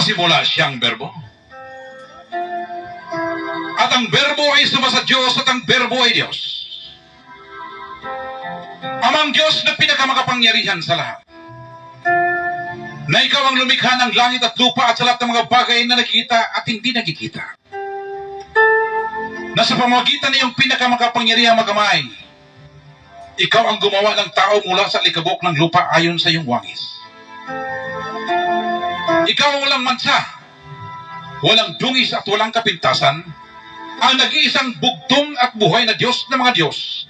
simula siyang berbo. At ang berbo ay suma sa Diyos at ang berbo ay Diyos. Amang Diyos na pinakamakapangyarihan sa lahat. Na ikaw ang lumikha ng langit at lupa at sa lahat ng mga bagay na nakikita at hindi nakikita. Na sa pamamagitan ng iyong pinakamakapangyarihang magamay, ikaw ang gumawa ng tao mula sa likabok ng lupa ayon sa iyong wangis. Ikaw ang walang mansa, walang dungis at walang kapintasan, ang nag-iisang bugtong at buhay na Diyos ng mga Diyos,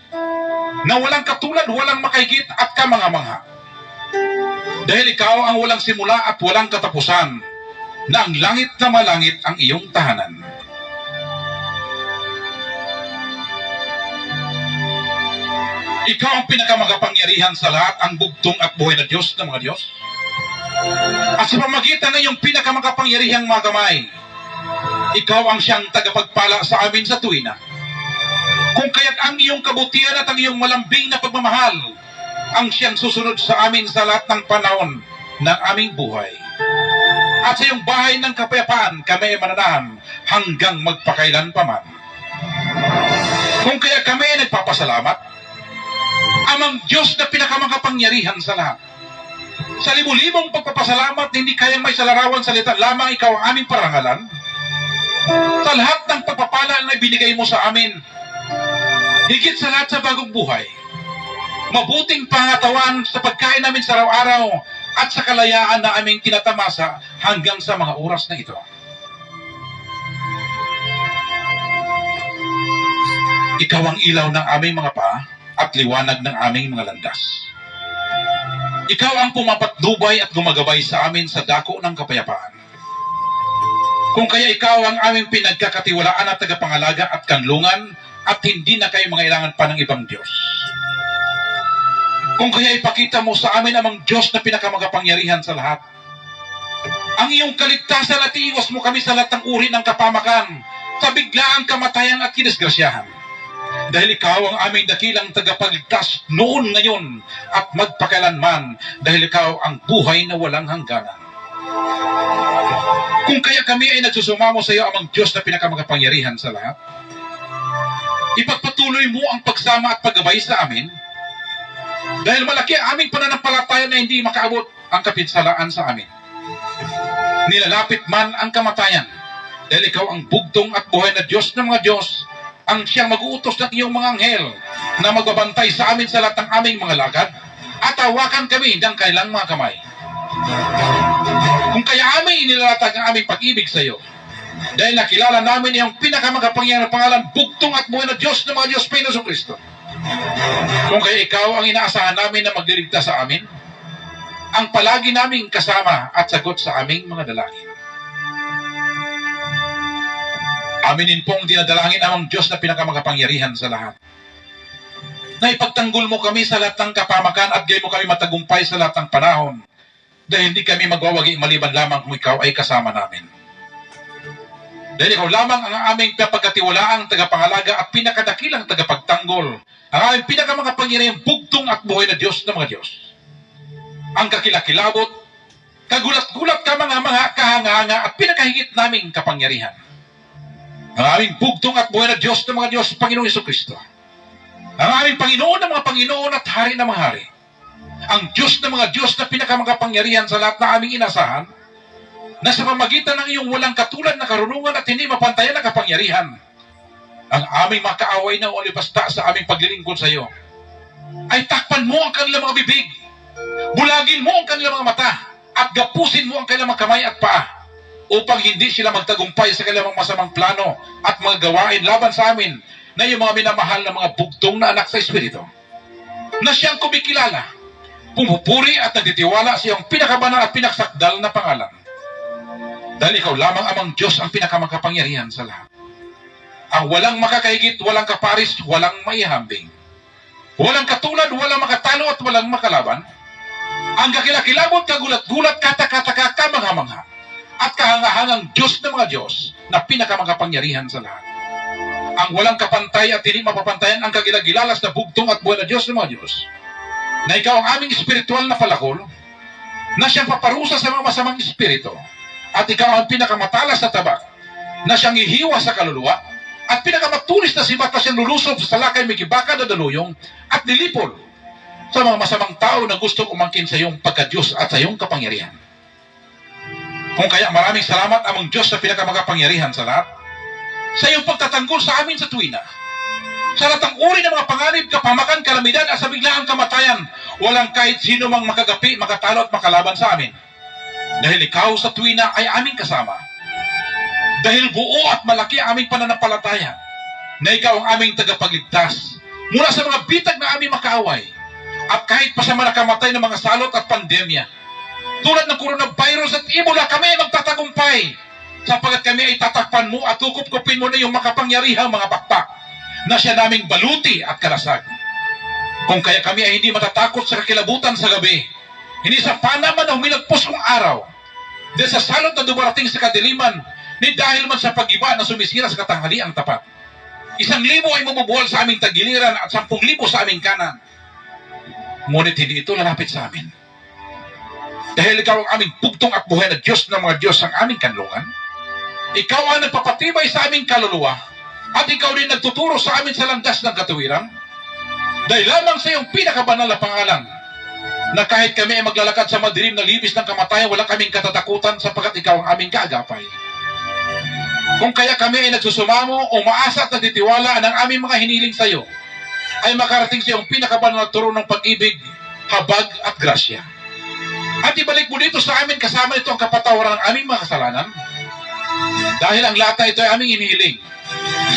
na walang katulad, walang makahigit at kamangha-mangha. Dahil ikaw ang walang simula at walang katapusan, na ang langit na malangit ang iyong tahanan. Ikaw ang pinakamakapangyarihan sa lahat, ang bugtong at buhay na Diyos ng mga Diyos. At sa pamagitan ng iyong pinakamakapangyarihang magamay, ikaw ang siyang tagapagpala sa amin sa tuwina. Kung kaya't ang iyong kabutihan at ang iyong malambing na pagmamahal ang siyang susunod sa amin sa lahat ng panahon ng aming buhay. At sa iyong bahay ng kapayapaan kami ay mananahan hanggang magpakailan pa man. Kung kaya kami ay nagpapasalamat, amang Diyos na pinakamakapangyarihan sa lahat. Sa libu-libong pagpapasalamat, hindi kayang may salarawan salita, lamang ikaw ang aming parangalan. Sa lahat ng pagpapala na ibinigay mo sa amin, higit sa lahat sa bagong buhay, mabuting pangatawan sa pagkain namin sa araw-araw at sa kalayaan na aming tinatamasa hanggang sa mga oras na ito. Ikaw ang ilaw ng aming mga paa at liwanag ng aming mga landas. Ikaw ang pumapatnubay at gumagabay sa amin sa dako ng kapayapaan. Kung kaya ikaw ang aming pinagkakatiwalaan at tagapangalaga at kanlungan at hindi na kayo mangailangan pa ng ibang Diyos. Kung kaya ipakita mo sa amin amang Diyos na pinakamakapangyarihan sa lahat. Ang iyong kaligtasan at iiwas mo kami sa lahat ng uri ng kapamakan, sa biglaang kamatayan at kinisgrasyahan. Dahil ikaw ang aming dakilang tagapagligtas noon, ngayon at magpakailanman, dahil ikaw ang buhay na walang hangganan. Kung kaya kami ay nagsusumamo sa iyo amang Diyos na pinakamakapangyarihan sa lahat, ipagpatuloy mo ang pagsama at paggabay sa amin, dahil malaki ang aming pananampalataya na hindi makaabot ang kapinsalaan sa amin. Nilalapit man ang kamatayan, dahil ikaw ang bugtong at buhay na Diyos ng mga Diyos, ang siyang mag-uutos ng iyong mga anghel na magbabantay sa amin sa lahat ng aming mga lakad at hawakan kami ng kailang mga kamay. Kung kaya aming inilalatag ang aming pag-ibig sa iyo, dahil nakilala namin iyong pinakamakapangyarihan na pangalan, bugtong at buhay na Diyos ng mga Diyos, Panginoon Kristo. Kung kaya ikaw ang inaasahan namin na magliligtas sa amin, ang palagi naming kasama at sagot sa aming mga dalangin. Aminin pong dinadalangin amang Diyos na pinakamakapangyarihan sa lahat, na ipagtanggol mo kami sa lahat ng kapamakan at gayon mo kami matagumpay sa lahat ng panahon, dahil hindi kami magwawagi maliban lamang kung ikaw ay kasama namin. Dahil ikaw lamang ang aming pagkatiwalaang tagapangalaga at pinakadakilang tagapagtanggol, ang aming pinakamakapangyarihang bugtong at buhay na Diyos ng mga Diyos. Ang kakilakilabot, kagulat-gulat ka mga kahanga-hanga at pinakahigit naming kapangyarihan. Ang aming bugtong at buhay na Diyos ng mga Diyos, Panginoong Jesucristo. Ang aming Panginoon ng mga Panginoon at Hari ng mga Hari. Ang Diyos ng mga Diyos na pinakamakapangyarihan sa lahat na aming inasahan, na sa pamagitan ng iyong walang katulad na karunungan at hindi mapantayan na kapangyarihan, ang aming makaaway na ulibasta sa aming paglilingkod sa iyo, ay takpan mo ang kanilang mga bibig, bulagin mo ang kanilang mga mata, at gapusin mo ang kanilang mga kamay at paa, upang hindi sila magtagumpay sa kanilang masamang plano at mga gawain laban sa amin na yung mga minamahal na mga bugtong na anak sa Espiritu, na siyang kumikilala, pumupuri at nagtitiwala sa iyong pinakabanal at pinaksakdal na pangalan. Dahil ikaw lamang amang Diyos ang pinakamakapangyarihan sa lahat. Ang walang makakahigit, walang kaparis, walang maihambing. Walang katulad, walang makatalo at walang makalaban. Ang kakilakilabot, kagulat-gulat, katakataka, kamangha-mangha, at kahangahangang Diyos ng mga Diyos na pinakamakapangyarihan sa lahat. Ang walang kapantay at hindi mapapantayan ang kagilagilalas na bugtong at buhay na Diyos ng mga Diyos, na ikaw ang aming espiritual na palakol, na siyang paparusa sa mga masamang espiritu at ikaw ang pinakamatalas na tabak na siyang ihiwa sa kaluluwa at pinakamatulis na sibat na siyang lulusob sa salakay may kibaka na daluyong at nilipol sa mga masamang tao na gustong umangkin sa iyong pagka-Diyos at sa iyong kapangyarihan. Kung kaya maraming salamat among Diyos na pinakamakapangyarihan sa lahat, sa iyong pagtatanggol sa amin sa tuwina. Sa lahat ng uri ng mga panganib, kapamakan, kalamidad at sa biglaang kamatayan, walang kahit sino mang makagapi, makatalo at makalaban sa amin. Dahil ikaw sa tuwina ay aming kasama. Dahil buo at malaki ang aming pananampalataya na ikaw ang aming tagapagligtas mula sa mga bitag na aming makaaway at kahit pa sa mga nakamatay ng mga salot at pandemya. Tulad ng coronavirus at Ebola, kami ay magtatagumpay sapagkat kami ay tatakpan mo at tukup-kupin mo na yung makapangyarihang mga pakpak na siya naming baluti at kalasag. Kung kaya kami ay hindi matatakot sa kakilabutan sa gabi, hindi sa panaman na humilagpos kong araw, dahil sa salot na dumarating sa kadiliman, ni dahil man sa pag-iba na sumisira sa katanghaliang tapat. 1,000 ay mabubuhal sa aming tagiliran at 10,000 sa aming kanan. Ngunit hindi ito lalapit sa amin. Dahil ikaw ang aming bugtong at buhay na Diyos ng mga Diyos ang aming kanlungan. Ikaw ang nagpapatibay sa aming kaluluwa at ikaw din nagtuturo sa amin sa landas ng katuwiran. Dahil lamang sa iyong pinakabanal na pangalan na kahit kami ay maglalakad sa madilim na libis ng kamatayan, wala kaming katatakutan sapagkat ikaw ang aming kaagapay. Kung kaya kami ay nagsusumamo, umaasa at nagtitiwala ng aming mga hiniling sa iyo, ay makarating sa iyong pinakabanal na turo ng pag-ibig, habag at grasya. At ibalik mo dito sa amin kasama ito ang kapatawaran ng aming mga kasalanan. Dahil ang lahat na ito ay aming hinihiling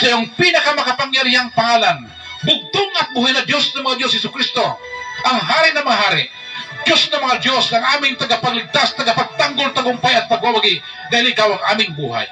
sa iyong pinakamakapangyarihang pangalan, bugtong at buhay na Diyos ng mga Diyos, Jesucristo, ang hari ng mga hari, Diyos ng mga Diyos, ang aming tagapagligtas, tagapagtanggol, tagumpay at pagwawagi, dahil ikaw ang aming buhay.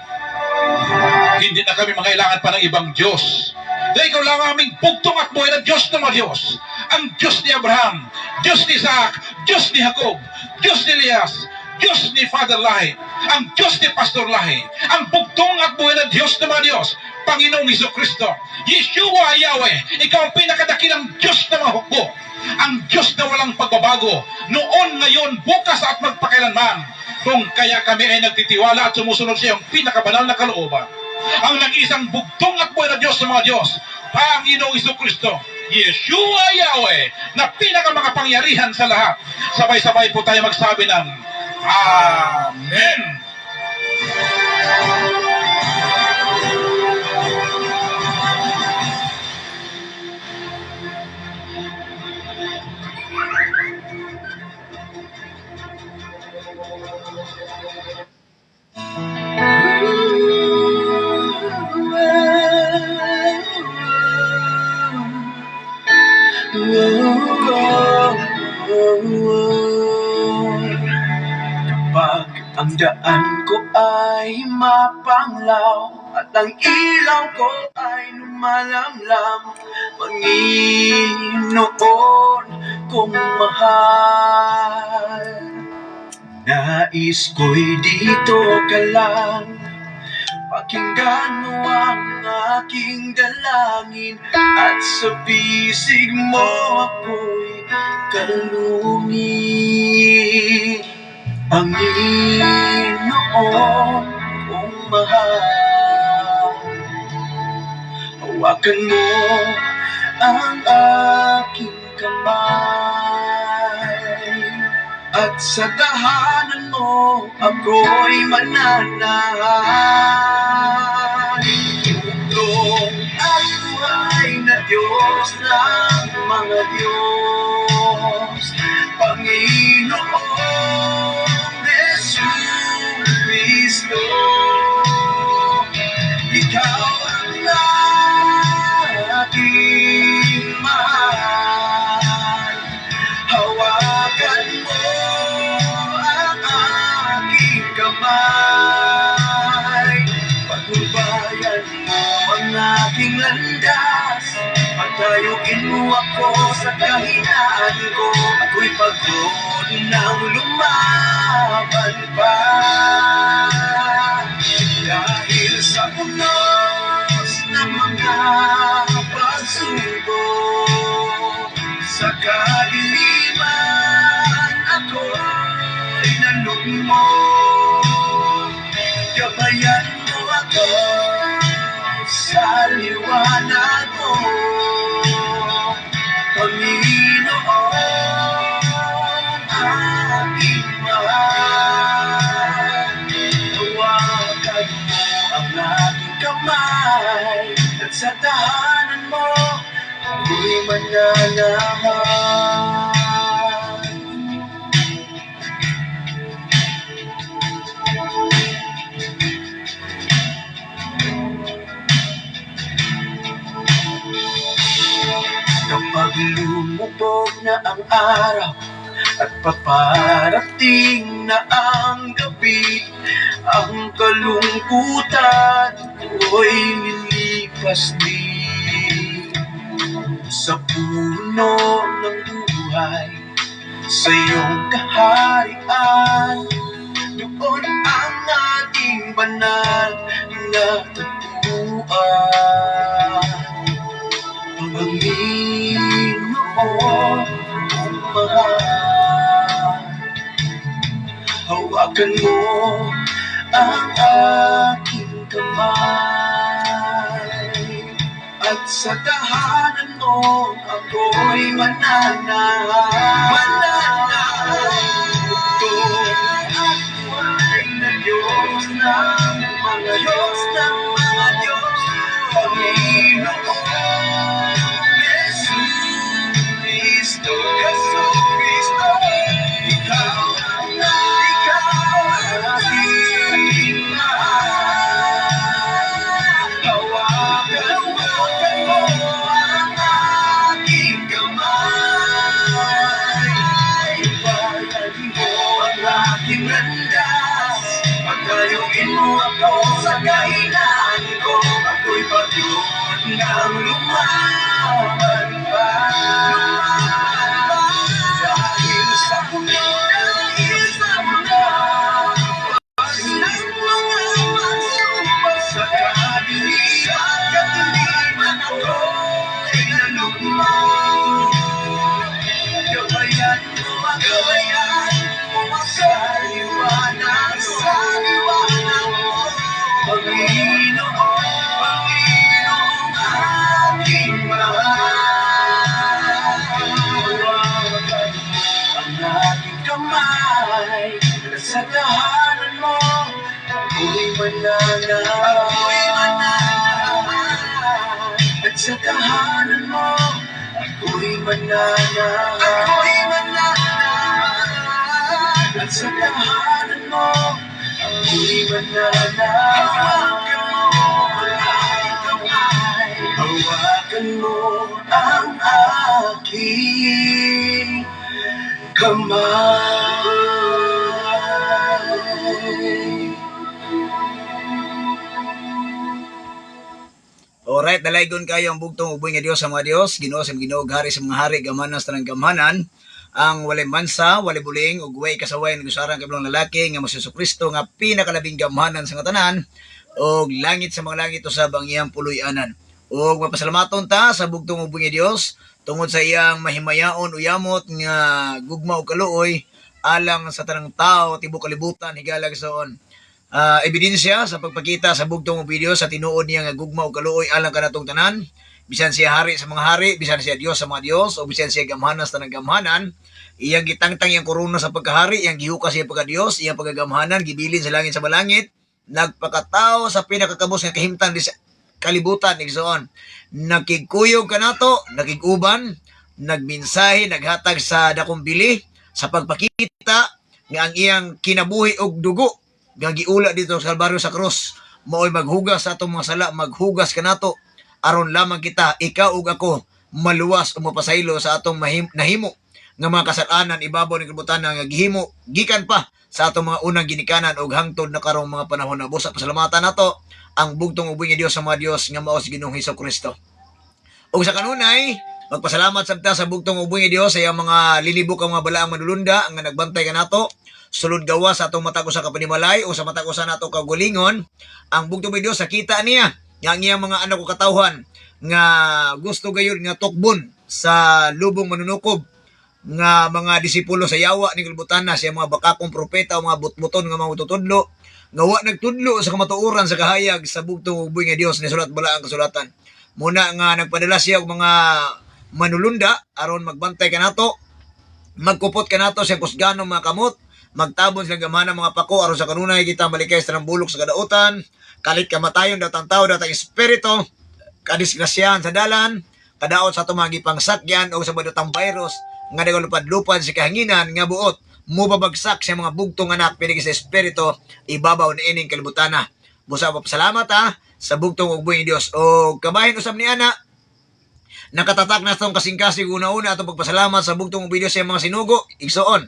Hindi na kami mangailangan pa ng ibang Diyos. Dahil ikaw lang ang aming bugtong at buhay na Diyos ng mga Diyos. Ang Diyos ni Abraham, Diyos ni Isaac, Diyos ni Jacob, Diyos ni Elias, Diyos ni Father Lahi, ang Diyos ni Pastor Lahi, ang bugtong at buhay na Diyos ng mga Diyos, Panginoong Jesucristo, Yeshua Yahweh, ikaw ang pinakadakilang Diyos na mga hukbo, ang Diyos na walang pagbabago, noon, ngayon, bukas at magpakailanman. Kung kaya kami ay nagtitiwala at sumusunod sa iyong pinakabanal na kalooban, ang nag-isang bugtong at buhay na Diyos ng mga Diyos, Panginoong Jesucristo, Yeshua Yahweh, na pinakamakapangyarihan sa lahat. Sabay-sabay po tayo magsabi ng Amen. Kapag ang daan ko ay mapanglaw at ang ilaw ko ay lumalamlam, Panginoon kong mahal, nais ko'y dito ka lang, pakinggan mo ang aking dalangin at sa bisig mo ako'y kalungin. Panginoon kong mahal, hawakan mo ang aking kamay at sa tahanan mo ako'y mananahan. Tulong at buhay na Diyos ng mga Diyos, Panginoon Jesucristo, ikaw ang aking mahal, hawakan mo ang aking kamay, patnubayan mo ang aking landas, patayuin mo ako sa kahinaan ko, ako'y pagod nang lumaban pa. Dahil sa unos ng mga pagsubok, sa kadiliman ako'y nalugmok, kamay at sa tahanan mo ako'y mananahan. Kapag lumubog na ang araw at paparating na ang gabi, ang kalungkutan ko'y lilipas din. Sa puno ng buhay, sa iyong kaharian, doon ang ating banal na tagpuan. Panginoon, mahal, hawakan mo ang aking kamay at sa tahanan mo ako'y mananahan. At buhay na Diyos ng mga Diyos ng mga Diyos, Panginoon Jesucristo, Jesucristo, ikaw ang aking mahal. Hawakan mo ang aking kamay. Ipayanin mo ang aking landas. Pagdayuin mo ako sa kainan ko. Ako'y pagod ng lumaban pa. Dahil sa mundo, ng mga pagsumpa sa kadiliman ako'y nalugmok. Gabayan mo sa liwanag mo. Panginoong aking mahal, hawakan mo ang aking kamay sa tahanan mo ako'y mananahan. At sa tahanan mo ako'y mananahan. At sa tahanan mo ako'y mananahan. Hawakan mo ang aking kamay. Alright, dalaygon kayo ang bugtong uboy nga Dios sa mga Dios, Ginoo sa Ginoo, hari sa mga hari, gamanas tanang gamhanan, ang walay mansa, walay buling, ug way kasaway ng gusarang kabilong lalaki nga Hesus Kristo nga pinakalabing gamhanan sa katanan, ug langit sa mga langit usab ang iyang puloy-anan. Ug mapasalamaton ta sa bugtong uboy nga Dios tungod sa iyang mahimayaon uyamot nga gugma ug kaluoy alang sa tanang tao tibuok kalibutan higala gayson. Ebidensya sa pagpakita sa bugtong video sa tinuod niya nga gugma ug kaluoy alang kanatong tanan, bisan siya hari sa mga hari, bisan siya Dios sa mga Dios, o bisan siya gamhanan sa tanang gamhanan, iyang gitangtang iyang korona sa pagkahari, iyang gihukas siya pagka Dios, iyang pagagamhanan gibilin sa langit sa balangit, nagpakatao sa pinakakabos nga kahimtang sa kalibutan igsoon. Nakigkuyog kanato, nakiguban, nagmensahe, naghatag sa dakong bili sa pagpakita nga ang iyang kinabuhi og dugo nga giula dito sa Kalbaryo sa krus mao'y maghugas sa atong mga sala, maghugas kanato aron lamang kita, ikaw ug ako, maluwas o mapasaylo sa atong nahimo nga mga kasalanan ibabaw ng kalibutan nga gihimo gikan pa sa atong mga unang ginikanan ug hangtod na karong mga panahon na busa. Pasalamatan nato ang bugtong uboy nga Dios sa mga Dios nga mao si Ginoong Hesukristo. Ug sa kanunay, magpasalamat sabta sa bugtong uboy nga Dios sa iyang mga lilibok ang mga balaang manulunda nga nagbantay kanato sulod gawa sa atong matag usa ka panimalay o sa matag usa nato kagulingon. Ang bugtong uboy Dios sakita niya nga ang iyang mga anak o katawhan nga gusto gayud nga tukbon sa lubong manunukob nga mga disipulo sa yawa ni kalibutan na siya mga bakakong propeta o mga butbuton nga mga tutudlo nga wa nagtudlo sa kamatuoran sa kahayag sa bugtong uboy nga Dios ni sulat bala ang kasulatan. Muna nga nagpadala siya og mga manulunda aron magbantay kanato, magkupot kanato sa kusganong mga kamot, magtabon sila gamana mga pako aron sa kanunay kita malikay sa bulok sa kadautan, kalit kamatayon datang tao datang espiritu kadisgrasyahan sa dalan kadaot sa tumagi pangsakyan o sa badatang virus nga nagalupad-lupad sa kahanginan nga buot mubabagsak sa mga bugtong anak pinigi sa espiritu ibabaw ni ining kalibutana. Busa pa salamat sa bugtong ug buhing Dios o kabahin usab ni ana nakatatak na itong kasing-kasing una-una atong pagpasalamat sa bugtong video sa mga sinugo, igsoon.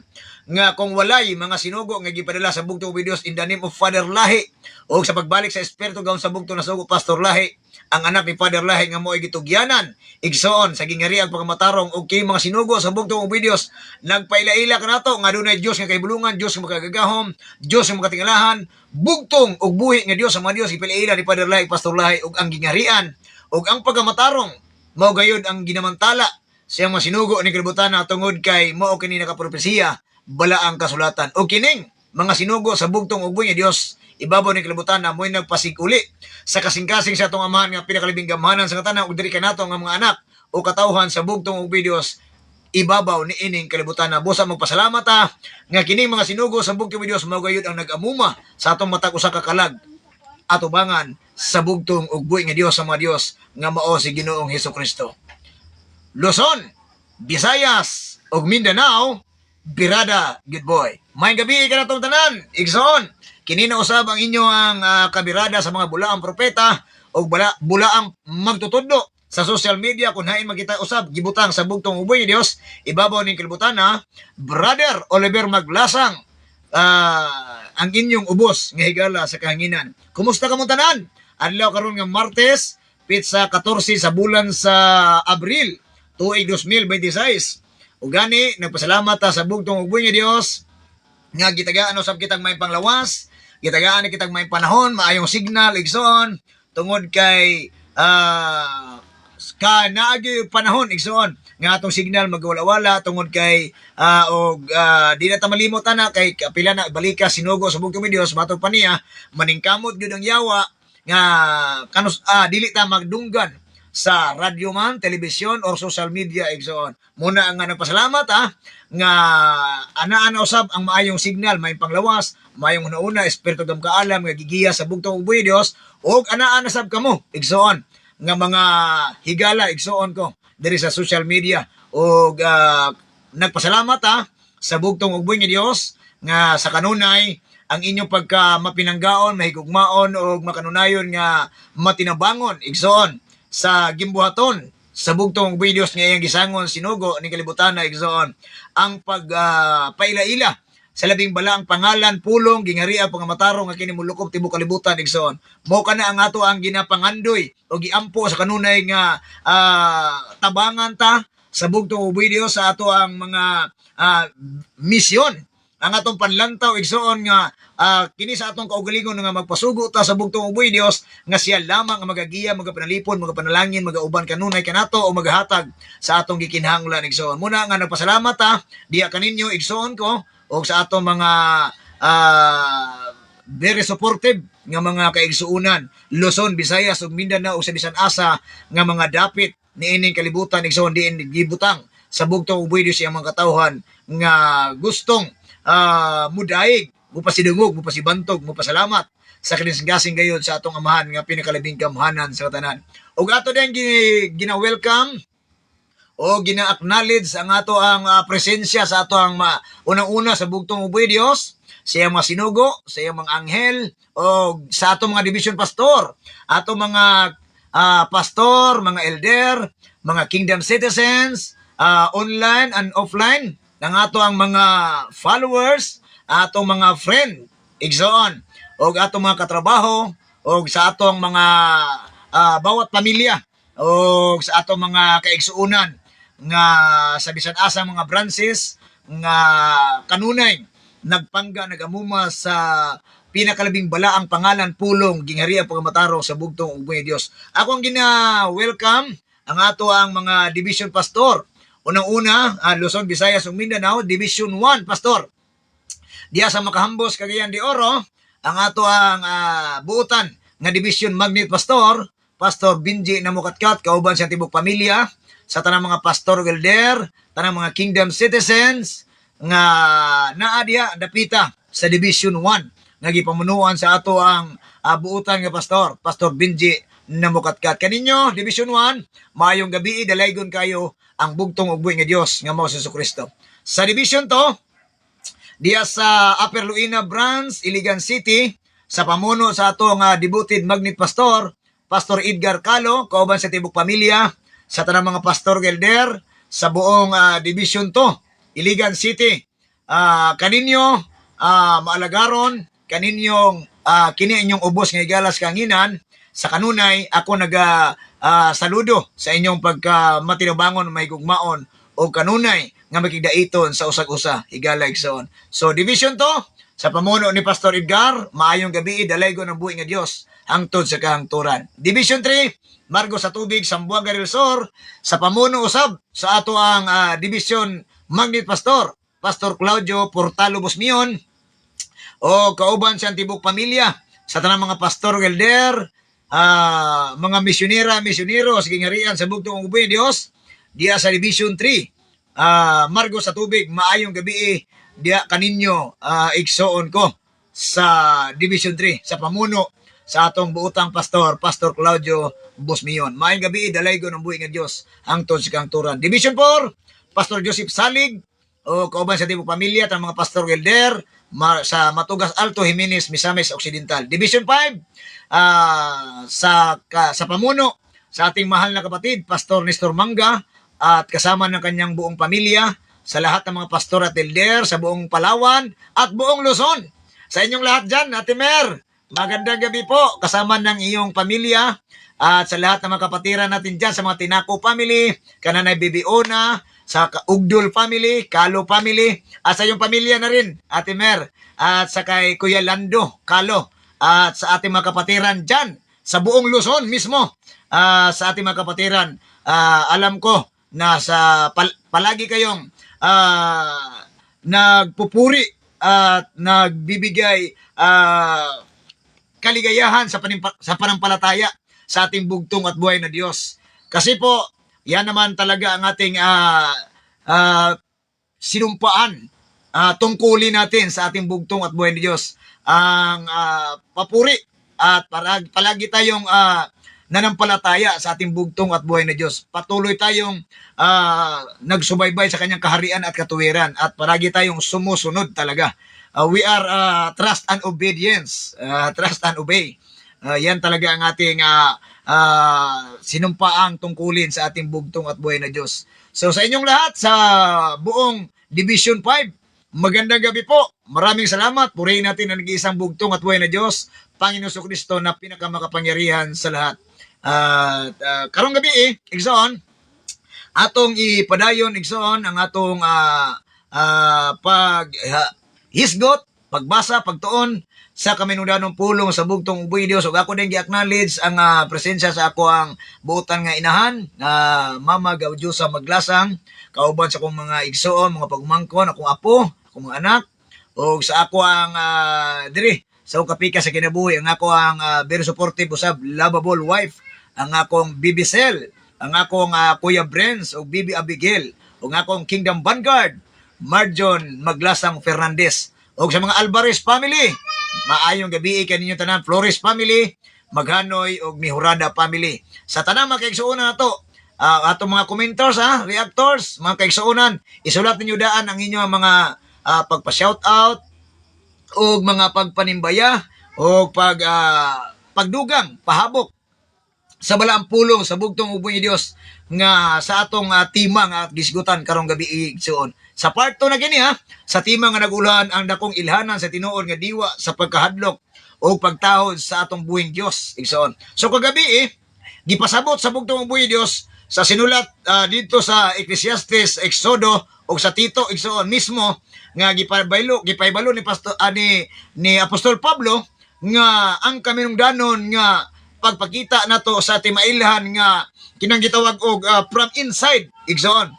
Nga kung walay mga sinugo nga gipadala sa bugtong videos in the name of Father Lahi o sa pagbalik sa Espiritu gawon sa bugtong na sugo Pastor Lahi, ang anak ni Father Lahi nga mo ay gitugyanan, igsoon, sa gingari ang pagmatarong o kay mga sinugo sa bugtong videos, nagpaila-ila ka nato nga dunay Dios nga kaibulungan, Dios nga makagagahom, Dios nga makatingalahan, bugtong og buhi nga Dios sa mga Dios ipaila-ila ni Father Lahi, Pastor Lahi og ang gingarian og ang pagmatarong mao gayud ang ginamantala sa mga sinugo ni kalibutan tungod kay mao kini nakapropesiya bala ang kasulatan o kining mga sinugo sa bugtong ug buhi nga Dios ibabaw ni kalibutan na mo'y nagpasiguli sa kasing-kasing sa atong amahan nga pinakalibing gamhanan sa katanan ug diri kanato nga mga anak o katawhan sa bugtong ug buhi Dios ibabaw ni ining kalibutan na busa magpasalamat nga kining mga sinugo sa bugtong ug Dios mao gayud ang nag-amuma sa atong matag usa ka kalag atubangan sa bugtong ug buhi nga Dios sa mga Dios nga mao si Ginoong Hesukristo. Luzon, Visayas ug Mindanao, birada good boy. May gabi ka na itong tanan, igsoon. Kini na usab ang inyo ang kabirada sa mga bulaang propeta o bulaang magtutudlo sa social media kung hain magkita usab gibutang sa bugtong ug buhi nga Dios ibabaw ning kalibutan Brother Oliver Maglasang ang inyong ubos nga higala sa kahanginan. Kumusta ka mong tanan? Adlaw karon nga Martes, pitsa 14 sa bulan sa Abril, tuig 2026. Ug gani nagpasalamat sa bugtong ug buhi nga Dios nga gitagaan usab kitang may panglawas, gitagaan kitang may panahon, maayong signal igsoon tungod kay naagi panahon igsoon nga atong signal magwala-wala tungod kay di na ta malimot ana kay kapila na balika sinugo sa bugtong ug Dios batok pa niya maningkamot gyud ang yawa nga kanus dili ta magdunggan sa radyo man, telebisyon or social media igsoon. Muna nga nagpasalamat nga ana-ana usab ang maayong signal, may panglawas, maayong una-una espiritu gam kaalam nga gigiya sa bugtong ug buhi Dios ug ana-ana sab kamo igsoon nga mga higala igsoon ko diri sa social media ug nagpasalamat sa bugtong ug buhi nga Dios nga sa kanunay ang inyong pagka mapinanggaon, mahigugmaon o makanunayon nga matinabangon, igsoon, sa gimbuhaton, sa bugtong buhi Dios nga iyang gisangon, sinugo, ni kalibutan na igsoon, ang pagpaila-ila sa labing bala ang pangalan, pulong, gingaria, pangamatarong, nga kinimulukop, tibok kalibutan, igsoon. Mo ka na ang ato ang ginapangandoy o giampo sa kanunay nga tabangan ta sa bugtong buhi Dios sa ato ang mga misyon ang atong panlantaw igsoon nga kini sa atong kaugalingon nga magpasugo ta sa bugtong ug buhi Dios nga siya lamang ang magagiya, magapanalipon, magapanalangin, magauban kanunay kanato o magahatag sa atong gikinahanglan igsoon. Muna nga nagpasalamat diya kaninyo igsoon ko o sa atong mga very supportive nga mga kaigsuunan Luzon, Visayas ug Mindanao ug sa bisan asa nga mga dapit niining kalibutan igsoon diin gibutang sa bugtong ug buhi Dios ang mga katawhan nga gustong mudaig, mupasidungog, mupasibantog, mupasalamat sa kinisgasing gayon sa atong amahan nga pinakalabing gamhanan sa katanan. Ug ato din gina-welcome o gina-acknowledge ang ato ang presensya sa ato ang unang-una sa bugtong ug buhi Dios, sa iyang mga sinugo, sa iyang mga anghel o sa ato mga division pastor, ato mga pastor, mga elder, mga kingdom citizens, online and offline, ng ato ang mga followers, atong mga friend, igsoon, o atong mga katrabaho, o sa atong mga bawat pamilya, o sa atong mga kaigsuunan, nga sa bisan asa mga branches, nga kanunay, nagpangga, nagamuma sa pinakalabing bala ang pangalan, pulong, gingharian, pagmatarong sa bugtong ug buhi Dios. Ako ang gina-welcome ang ato ang mga division pastor. Unang-una, Luzon, Visayas ug Mindanao, Division 1, Pastor. Diya sa Makahambos, Cagayan de Oro, ang ato ang buutan nga Division Magnet Pastor, Pastor Binji Namukatkat, kauban sa tibok pamilya, sa tanang mga pastor elder, tanang mga kingdom citizens, nga naa diya dapita sa Division 1, nga gipamunuan sa ato ang buutan nga Pastor Benji Namukatkat. Kaninyo, Division 1, maayong gabi, dalaygon kayo ang bugtong ug buhi nga Dios nga mao si Jesucristo. Sa Division 2, diya sa Upper Luina Branch, Iligan City, sa pamuno sa atong devoted magnet pastor, Pastor Edgar Calo, kauban sa tibok pamilya, sa tanang mga pastor gelder, sa buong Division 2, Iligan City. Kaninyo, maalagaron, kaninyong kini inyong ubos nga igalas kanginan, sa kanunay, ako saludo sa inyong pagkamatinabangon may gugmaon o kanunay nga makigdaiton sa usag-usa, higala igsoon. So, Division 2, sa pamuno ni Pastor Edgar, maayong gabi, dalaygon ng buhi nga Dios hangtod sa kahangturan. Division 3, Margo sa Tubig, Sambuanga del Sur, sa pamuno usab sa ato ang Division Magnet Pastor, Pastor Claudio Portalo Bosmion, o kauban siyang tibok pamilya, sa tanang mga pastor gelder, mga misyonero, sige ngarian sa bugtong ubuhi Dios, diya sa Division 3, Margo sa Tubig, maayong gabi, diya kaninyo igsoon ko sa Division 3, sa pamuno sa atong buutang pastor, Pastor Claudio Bosmion. Maayong gabi, dalaygon ng buhi nga Dios hangtod sa kahangturan. Division 4, Pastor Joseph Salig, o kauban sa tibok pamilya, at mga pastor gelder, sa Matugas Alto, Jimenez, Misamis Occidental. Division 5, sa pamuno sa ating mahal na kapatid, Pastor Nestor Manga, at kasama ng kanyang buong pamilya, sa lahat ng mga pastor at elder, sa buong Palawan, at buong Luzon. Sa inyong lahat dyan, Ate Mer, magandang gabi po, kasama ng iyong pamilya, at sa lahat ng mga kapatiran natin dyan, sa mga Tinako family, Kananay Bibiona, sa Ugdul family, Kalo family, at sa iyong pamilya na rin, Ate Mer, at sa kay Kuya Lando, Kalo, at sa ating mga kapatiran dyan, sa buong Luzon mismo, sa ating mga kapatiran, alam ko na palagi kayong nagpupuri at nagbibigay kaligayahan sa panampalataya sa ating bugtong at buhay na Diyos. Kasi po, yan naman talaga ang ating sinumpaan, tungkulin natin sa ating bugtong at buhay ni Diyos. Ang papuri at palagi tayong nanampalataya sa ating bugtong at buhay na Diyos. Patuloy tayong nagsubaybay sa kanyang kaharian at katuwiran at palagi tayong sumusunod talaga. We are trust and obedience. Trust and obey. Yan talaga ang ating sinumpaang tungkulin sa ating bugtong at buhay na Diyos. So sa inyong lahat, sa buong Division 5, magandang gabi po. Maraming salamat. Purihin natin ang nag-iisang bugtong at buhay na Diyos, Panginoon Jesucristo na pinakamakapangyarihan sa lahat. Karong gabi igsoon, atong ipadayon igsoon ang atong hisgot, pagbasa, pagtuon sa kaminudanong pulong sa bugtong ubuhi Dios. Ug ako din gi-acknowledge ang presensya sa ako ang buotan nga inahan, Mama Gaudiosa Maglasang, kauban sa akong mga igsoon, mga pagmangkon, akong apo, akong mga anak, ug sa ako ang diri sa kapika sa kinabuhi, ang ako ang very supportive usab lovable wife, ang akong Bibi Sel, ang akong Kuya Brens o Bibi Abigail, ug akong Kingdom Vanguard, Marjon Maglasang Fernandez, ug sa mga Alvarez family, maayong gabi kaninyo tanan, Flores family, Maghanoy ug Mihurada family. Sa tanang mga kaigsuonan nato, atong mga commenters, reactors, mga kaigsuonan, isulat ninyo daan ang inyong mga pagpa-shoutout ug mga pagpanimbaya ug pagdugang, pahabok sa balaang pulong sa bugtong ubuhi Dios nga sa atong tima nga gisgutan karong gabi igsuon. Sa part 2 na gini sa tima nga nagulahan ang dakong ilhanan sa tinuod nga diwa sa pagkahadlok o pagtahod sa atong buhing Dios igsuon. So kagabi gipasabot sa bugtong ubuhi Dios sa sinulat dito sa Ecclesiastes, Exodo o sa Tito igsuon mismo nga gipaybalo ni Pastor ni Apostol Pablo nga ang kaminungdanon nga pagpakita nato sa ating mailhan nga kinang gitawag og from inside igsoon.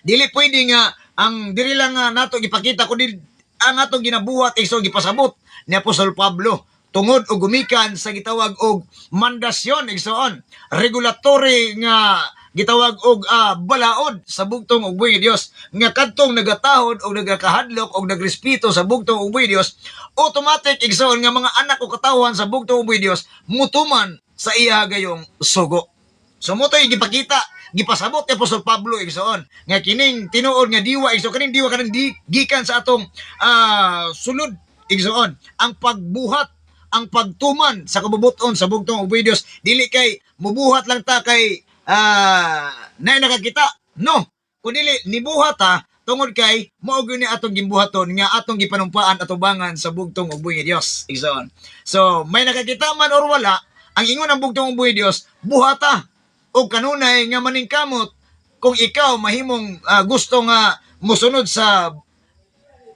Dili pwede nga ang diri lang nga nato gipakita kundi ang atong ginabuhat igsoon gipasabot ni Apostol Pablo tungod og gumikan sa gitawag og mandasyon igsoon, regulatory nga gitawag og balaod sa bugtong ug buhi Dios nga kadtong nagatahod o nagakahadlok o nagrespeto sa bugtong ug buhi Dios, automatic igsoon nga mga anak o katawhan sa bugtong ug buhi Dios mutuman sa iya gayong sugo. So mo to'y gipakita, gipasabot ni Apostol Pablo igsoon nga kining tinuod nga diwa igsoon kaning diwa kanang gikan sa atong sulod igsoon ang pagbuhat, ang pagtuman sa kabubuton sa bugtong ug buhi Dios dili kay mubuhat lang ta kay na nakakita, no, kundi nibuhat ta tungod kay mao gyud ni atong gimbuhaton nga atong gipanumpaan atubangan sa bugtong ug buhi Dios igsoon. So may nakakita man or wala, ang ingon ng bugtong ug buhi Dios buhata o kanunay nga maningkamot kung ikaw mahimong gusto nga musunod sa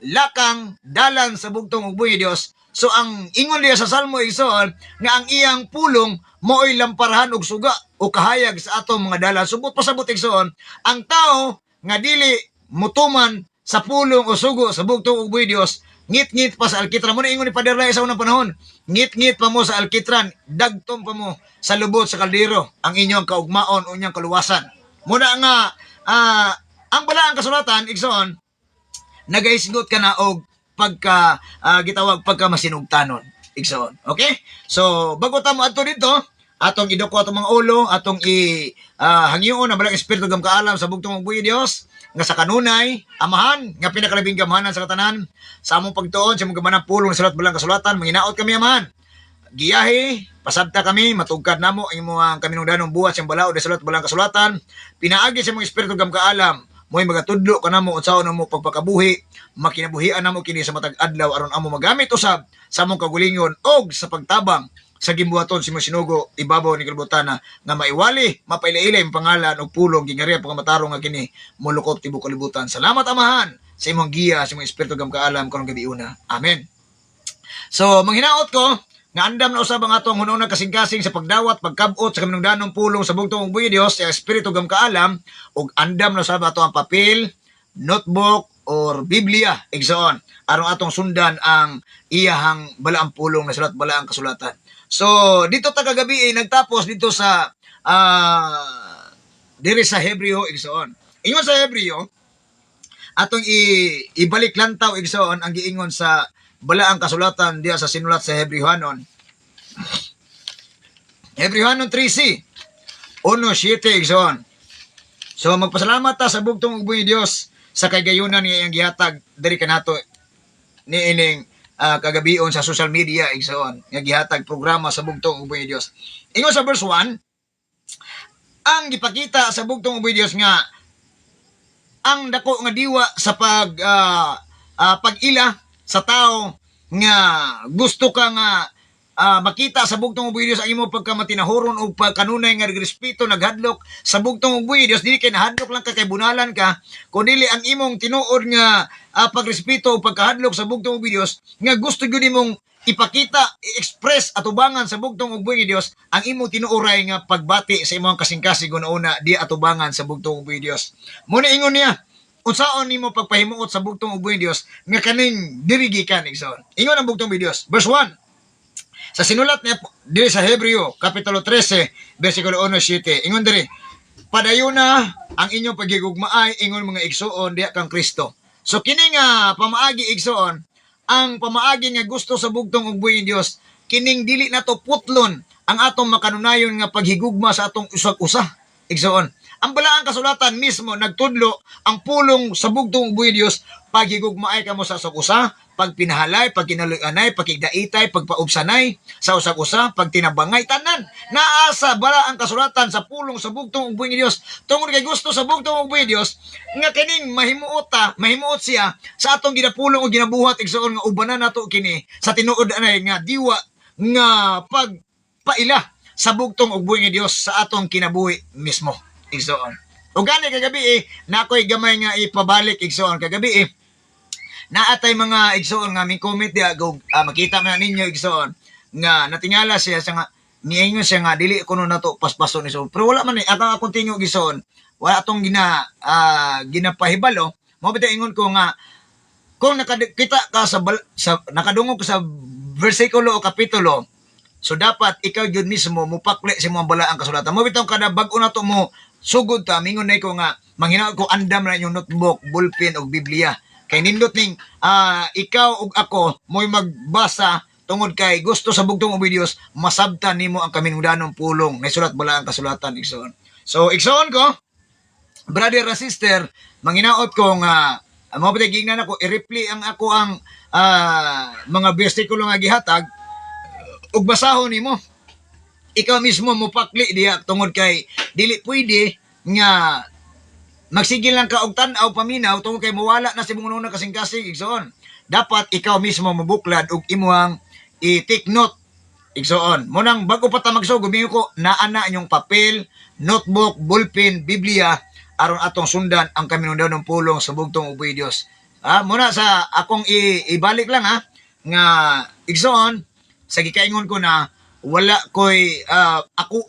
lakang dalan sa bugtong ug buhi Dios. So ang ingon diya sa Salmo igsoon nga ang iyang pulong mao'y lamparahan og suga o kahayag sa atong mga dalan. Subot pasabot igsoon ang tao nga dili mutuman sa pulong o sugo sa bugtong ug buhi Dios, ngit-ngit pa sa alkitran. Mo na ingon ni Padre Ray sa unang panahon, ngit-ngit pa mo sa alkitran, dagtom pa mo sa lubot sa kaldero ang inyong kaugmaon o inyong kaluwasan. Muna nga ang balaang kasulatan igsoon nagahisgot ka na og pagka gitawag pagka masinugtanon igsoon. Okay? So bago ta mo adto dito, atong idoko atong mga ulo, atong hangyoon ang balang espiritu gam kaalam sa bugtong ug buhi Dios nga sa kanunay amahan nga pinakalabing gamhanan sa katanan sa among pagtuon sa among gamanang pulong sa balang kasulatan. Manginaot kami amahan, giyahi pasabta kami matugkad namo ang imong kaminungdanong buhat sa balaod sa balang kasulatan. Pinaagi sa among espiritu gam kaalam mo'y magatudlo ka namo unsaon mo pagpakabuhi, makinabuhian namo kini sa matag adlaw aron amo magamit usab sa among kagulingon og sa pagtabang sa gimbuhaton si sinugo ibabaw ni kalibutan nga maiwali mapailailay ang pangalan og pulong gingariya pagmatarong nga kini molukot tibuok kalibutan. Salamat amahan sa imong giya sa imong espiritu gam kaalam karong gabi una. Amen. So manghinaot ko nga andam na usab ang atong hunahuna kasing-kasing sa pagdawat, pagkabot sa kaminungdanong pulong sa bugtong ug buhi Dios sa espiritu gam kaalam, ug andam na usab ato ang papel, notebook or Biblia igsoon aron atong sundan ang iyahang balaang pulong na sulat balaang kasulatan. So dito ta kagabi nagtapos dito sa diri sa Hebreo igsoon. Ingon sa Hebreo atong ibalik lantaw igsoon ang giingon sa balaang kasulatan diya sa sinulat sa Hebrehanon. Hebrehanon 3c 1:7 igsoon. So magpasalamat ta sa bugtong ug buhi Dios sa kagayunan niya iyang gihatag diri kanato niining kagabion sa social media igsoon nga gihatag programa sa bugtong ug buhi Dios. Ingon sa verse 1, ang gipakita sa bugtong ug buhi Dios nga ang dako nga diwa sa pag-ila sa tao nga gusto ka nga makita sa bugtong ug buhi Dios ang imo pagkamatinahuron og pagkanunay nga respeto naghadlok sa bugtong ug buhi Dios. Dili kay nahadlok lang ka kay bunalan ka, kundi ang imong tinuod nga pagrespeto o pagkahadlok sa bugtong ug buhi Dios nga gusto gyud nimong ipakita, i-express atubangan sa bugtong ug buhi Dios ang imong tinuoray nga pagbati sa imong kasing-kasing una di atubangan sa bugtong ug buhi Dios. Muna ingon niya unsaon nimo pagpahimuot sa bugtong ug buhi Dios nga kaning diri gikan igsoon. Ingon ang bugtong buhi Dios, verse 1. Sa sinulat niya diri sa Hebreo kapitulo 13 bersikulo 1:7. Ingon diri, padayon na ang inyong paghigugmaay ingon mga igsoon diha kang Kristo. So kini nga pamaagi igsoon, ang pamaagi nga gusto sa bugtong ug buhi Dios kining dili nato putlon ang atong makanunayon nga paghigugma sa atong usag-usa igsoon. Ang balaang kasulatan mismo nagtudlo ang pulong sa bugtong ug buhi Dios paghigugmaay kamo sa usag-usa, pagpinahalay, pagkinaluyanay, pagkigdaitay, pagpaubsanay sa usag-usa, pagtinabangay tanan. Naasa balaang kasulatan sa pulong sa bugtong ug buhi Dios tungod kay gusto sa bugtong ug buhi Dios nga kining mahimuot siya sa atong ginapulong o ginabuhat igsoon nga ubanan nato kini sa tinuod anay nga diwa nga pagpaila sa bugtong ug buhi Dios sa atong kinabuhi mismo igsoon. O gani kagabi nakoy gamay nga ipabalik igsoon kagabi naatay mga igsoon nga may comment dia makita man ninyo igsoon nga natingala siya nga niingon siya nga dili kuno nato paspason iso pero wala man atong akong tingog igsoon wala atong ginapahibalo mo bitaw ingon ko nga kung nakakita ka sa nakadungog sa bersikulo o kapitulo, so dapat ikaw jud mismo mupakli sa mga balaang kasulatan. Mo bitaw kada bag-o nato mo sugod ta mingon na ko nga manghinaot ko andam na yung notebook, ballpen og Biblia. Kay nindot ning ikaw ug ako mo'y magbasa tungod kay gusto sa bugtong og videos masabtan nimo ang kaminungdanong pulong. Nasulat bala ang kasulatan igsoon. So igsoon ko, brother and sister, manghinaot ko nga mao pa gignan ako i-reply ang ako ang mga bersikulo nga gihatag ug basahon nimo. Ikaw mismo mupakli diha tungod kay dili pwede nga magsigil lang ka og tan-aw paminaw tungod kay mawala na si mong una kasing-kasing igsoon. Dapat ikaw mismo mabuklad og imuhang i-take note igsoon. Munang bago pa ta magsugod mingo ko naana inyong papel, notebook, ballpen, Biblia aron atong sundan ang kaminungdanong pulong sa bugtong uboy Dios. Muna sa akong ibalik lang nga igsoon sa gikaingon ko na wala koy ako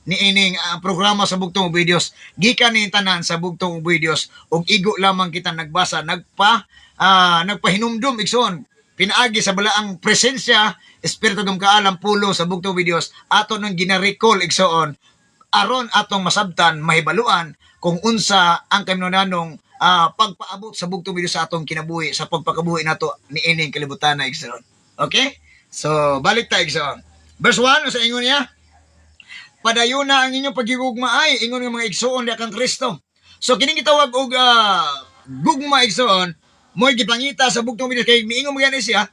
ni ining programa sa bugtong uboy Dios. Gikan ni tanan sa bugtong uboy Dios ug igo lamang kita nagbasa nagpahinumdum igsoon. Pinaagi sa balaang presensya espiritu ng kaalam pulo sa bugtong uboy Dios ato nang gina-recall igsoon aron atong masabtan mahibaluan kung unsa ang kaminungdanong pagpaabot sa bugtong video sa atong kinabuhi sa pagpakabuhi nato ni ining kalibutan na igsoon. Okay? So, balik tayo igsoon. Verse 1, sa ingon niya, padayuna ang inyong pagigugma ay ingon nga mga igsoon di kang Kristo. So, kining gitawag og gugma igsoon, mo'y gipangita sa bugtong video kay miingon mo gani siya,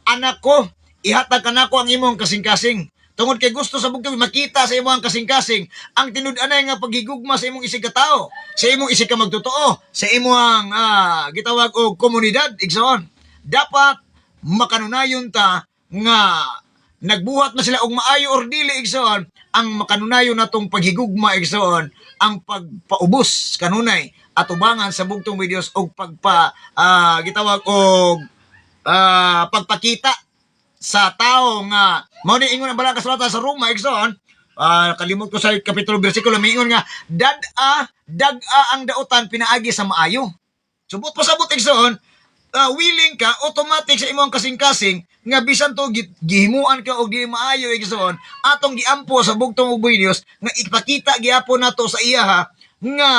anak ko, ihatag kanako ang imong kasing-kasing. Tungod kay gusto sa bugtong makita sa imong kasing-kasing ang tinud-anay nga paghigugma sa imong isig ka tao, sa imong isig ka magtotoo, sa imong gitawag og komunidad igsoon. Dapat makanunayon ta nga nagbuhat na sila og maayo or dili igsoon, ang makanunayon natong paghigugma igsoon ang pagpaubos kanunay atubangan sa bugtong videos og gitawag og pagpakita sa tao nga mao ni ingon ang balang kasulatan sa Roma igsoon kalimot ko sa kapitulo bersikulo miingon nga dag-a ang dautan pinaagi sa maayo. Subot pasabot igsoon willing ka automatic sa imong kasing-kasing nga bisan to gihimuan ka og di maayo igsoon atong giampo sa bugtong uboy Dios nga ipakita gyapon nato sa iya nga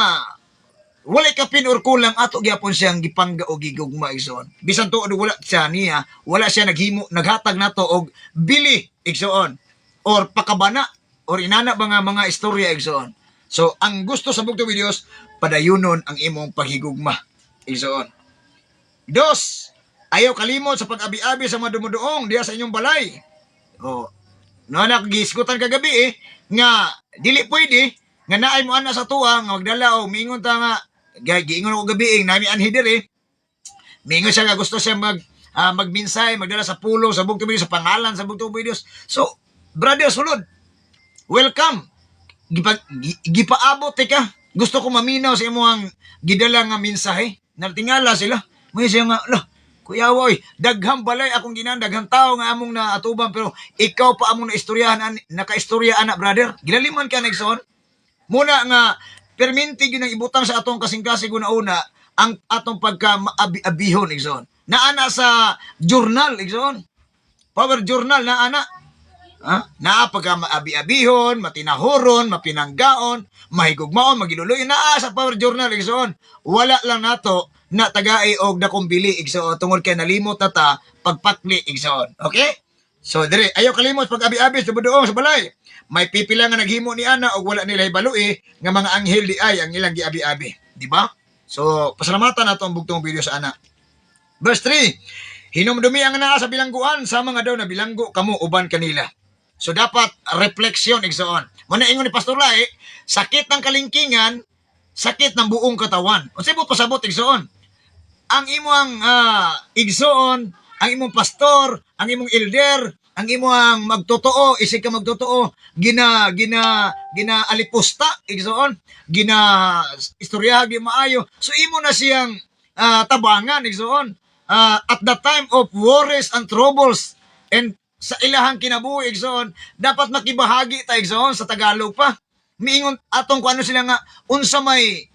walay kapin or kulang ato gyapon siyang gipangga o gigugma igsoon. Bisan tuod wala siya niya, wala siya naghatag nato og bili igsoon or pakabana or inana ba nga mga istorya igsoon. So ang gusto sa bugtong videos padayunon ang imong paghigugma igsoon. Dos, ayaw kalimot sa pag-abi-abi sa mga dumuduong diya sa inyong balay. Nagisgutan kagabi nga dili pwede nga naay mo ana sa tuwa nga magdala o mingon ta nga giingon ko gabi nami anhi diri mingon siya nga gusto siya magminsay magdala sa pulong sa bugtong video sa pangalan sa bugtong videos. So brother sulod welcome gipaabot ka gusto ko maminaw sa imong gidala nga mensahe natingala sila may siya nga kuya woy daghang balay akong daghang tao nga among naatuban pero ikaw pa among naistoryahan nakaistorya anak brother gilaliman ka nagson muna nga perminti yun ang ibutang sa atong kasing-kasing una ang atong pagka-abihon igsoon. Naana sa journal igsoon. Power journal naana. Naa pagka-abi-abihon, matinahoron, mapinanggaon, mahigugmaon, magiluloy naa sa power journal igsoon. Wala lang nato na tagai og dakong bili igsoon tungod kay nalimot na ta pagpakli igsoon. Okay? So dire ayaw kalimot pag-abi-abi sa buduong sa balay. May pipila nga naghimo ni ana og wala nila hibalui nga mga anghel di ay ang ilang giabi-abi, di ba? So pasalamatan nato ang bugtong video sa ana. Verse 3. Hinumdumi ang naa sa bilangguan sa mga daw na bilanggo kamo uban kanila. So dapat refleksyon igsoon. Muna ingon ni Pastor Lai, sakit ng kalingkingan, sakit ng buong katawan. Unsay mo pasabot igsoon? Ang imong igsoon, ang imong pastor, ang imong elder, ang imong magtotoo, isig ka magtotoo, gina alipusta, igsoon, gina istoryahan di maayo. So imo na siyang tabangan, igsoon. At the time of worries and troubles and sa ilahang kinabuhi, igsoon, dapat makibahagi ta, igsoon, sa Tagalog pa. Miingon atong kung ano sila nga, unsa may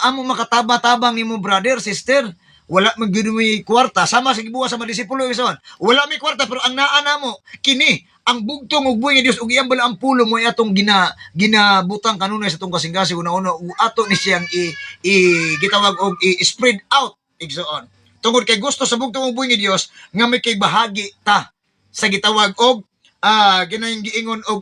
among makataba-tabang ni mo brother, sister, wala man gyud may kwarta sama sa gibuhat sa mga disipulo igsoon. Wala may kwarta pero ang naa namo kini ang bugtong ug buhi nga Dios ug iyang bala ang pulo mo atong ginabutang kanunay sa atong kasing-kasing una-una ug ato ni siyang gitawag og i-spread out igsoon. Tungod kay gusto sa bugtong ug buhi nga Dios nga may kay bahagi ta sa gitawag og ginayang giingon og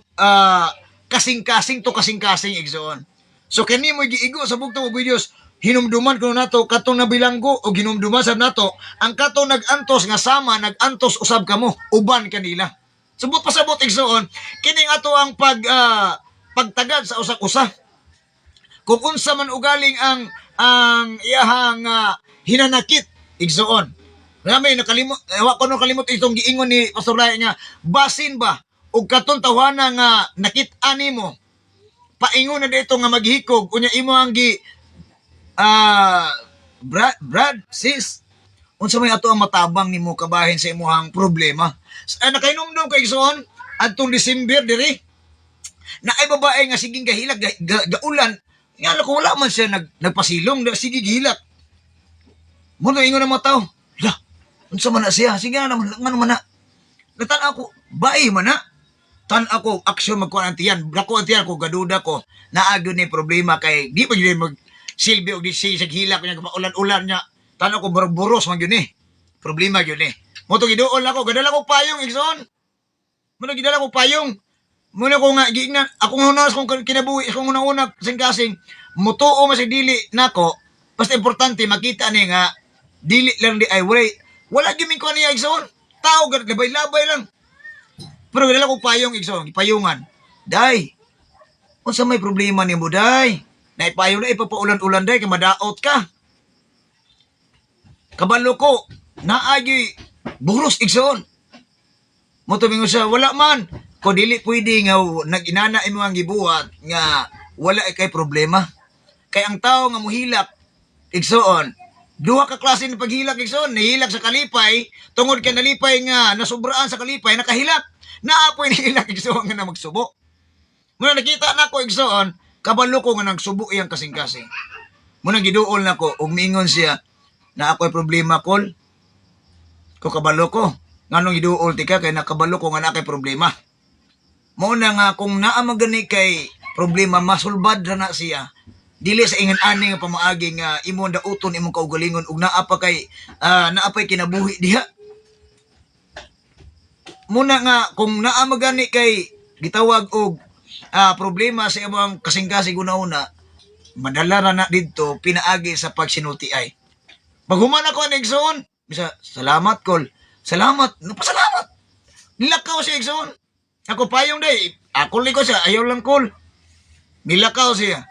kasing-kasing to kasing-kasing igsoon. So kani mo giigo sa bugtong ug buhi Dios hinumduman kuno nato katong nabilanggo o hinumduman sab nato ang katong nag-antos nga sama nag-antos usab kamo uban kanila. Subot pasabot igsoon kining ato ang pagtagad sa usa-usa. Kung unsa man ugaling ang iyahang hinanakit igsoon. Rami nakalimot wa ko no kalimot itong giingon ni Pastor Raya nga basin ba og katon tawana nga nakit-an nimo paingon na dito nga maghikog unya imo ang Brad, sis, unsa may ato ang matabang nimo kabahin sa imuhang problema. Nakainomdom kay igsoon adtong December diri. Na ay babae nga siging gahilag gaulan. Nga ko wala man siya nagpasilong, sige gihilak. Mo ingon na mga tao. La, unsa man na siya? Sige naman ngano man na. Natan ako, bae man na. Tan ako aksyon magkuan antiyan. Dako antiyan ko gaduda ko. Naagyo ni problema kay di pa gyud mag silbi og di siya hilak niya ulan-ulan niya. Tano ko buros man yun Problema yun Mo to giduol ako, gadala ko payong igsoon. Mo gidala ko payong. Muna ko nga giingnan, ako hunas kung kinabuhi, akong una-una kasing-kasing mutuo mas dili nako. Basta importante makita ni nga dili lang di ay wala giming ko niya igsoon. Tao gad labay-labay lang. Pero gadala ko payong igsoon, payungan. Day. Unsa may problema nimo day? Naipayo na ipapaulan-ulan day kay madaot ka. Kabalo ko, naagi buros igsoon. Mo tumingon siya, wala man. Ko dili pwede nga nag-inana imo ang gibuhat nga wala kay problema. Kay ang tao nga muhilak igsoon, duha ka klase ng paghilak igsoon, nahilak sa kalipay, tungod kay nalipay nga nasubraan sa kalipay nakahilak. Naapoy nihilak igsoon nga na magsubo. Muna nakita nako igsoon, kabalo ko nga nagsubo iyang kasing-kasing. Muna giduol nako ug miingon siya na ako'y problema kol. Ko kabalo ko. Nganong giduol ti ka kay nakabalo ko nga na kay problema. Muna nga kung naa magani kay problema masulbad ra na siya. Dili sa ingan ani nga pamaagi nga imong dauton imong kaugalingon ug naa pa kay naapay kinabuhi diha. Muna nga kung naa magani kay gitawag og problema sa imong kasing-kasing una-una, madala na dito pinaagi sa pagsinuti ay. Paghuman ako ang igsoon, bisa salamat kol. Salamat, napasalamat. Nilakaw siya igsoon. Ako payong day, ako liko siya, ayaw lang kol. Nilakaw siya.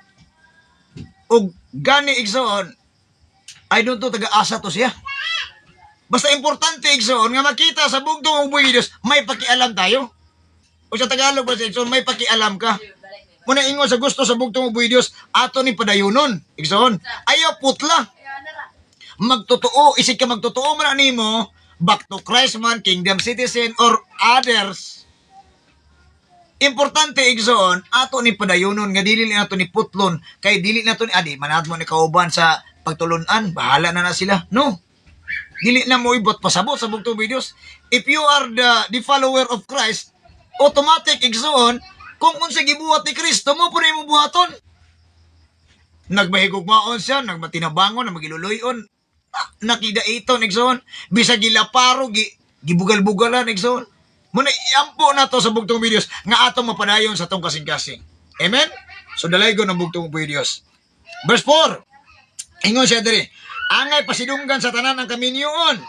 Og gani igsoon, I don't know taga-asa to siya. Basta importante igsoon nga makita sa bugtong ug buhi Dios, may pakialam tayo. O sa Tagalog ba sa igsoon, may pakialam ka. Muna ingon sa gusto sa bugtong ug buhi Dios, ato ni padayunon. Igsoon, ayaw putla. Magtotoo, isig ka magtotoo man nimo, back to Christ man, kingdom citizen or others. Importante igsoon, ato ni padayunon nga dili nato ni putlon kay dili nato ni manat mo ni kauban sa pagtulunan, bahala na sila. No. Dili na mo ibot pasabot sa bugtong videos. If you are the follower of Christ, automatic igsoon kung unsa gibuhat ni Kristo mo pud imo buhaton. Nagbahigugmaon siya, nagmatinabangon, magiluluyon. Nakidaiton igsoon, bisag gilaparo gibugal-bugalan igsoon. Muna iampo na to sa bugtong videos nga atong mapadayon sa atong kasing-kasing. Amen? So dalaygon ang bugtong videos. Verse 4. Ingon siya diri, angay pasidunggan sa tanan ang kaminyoon.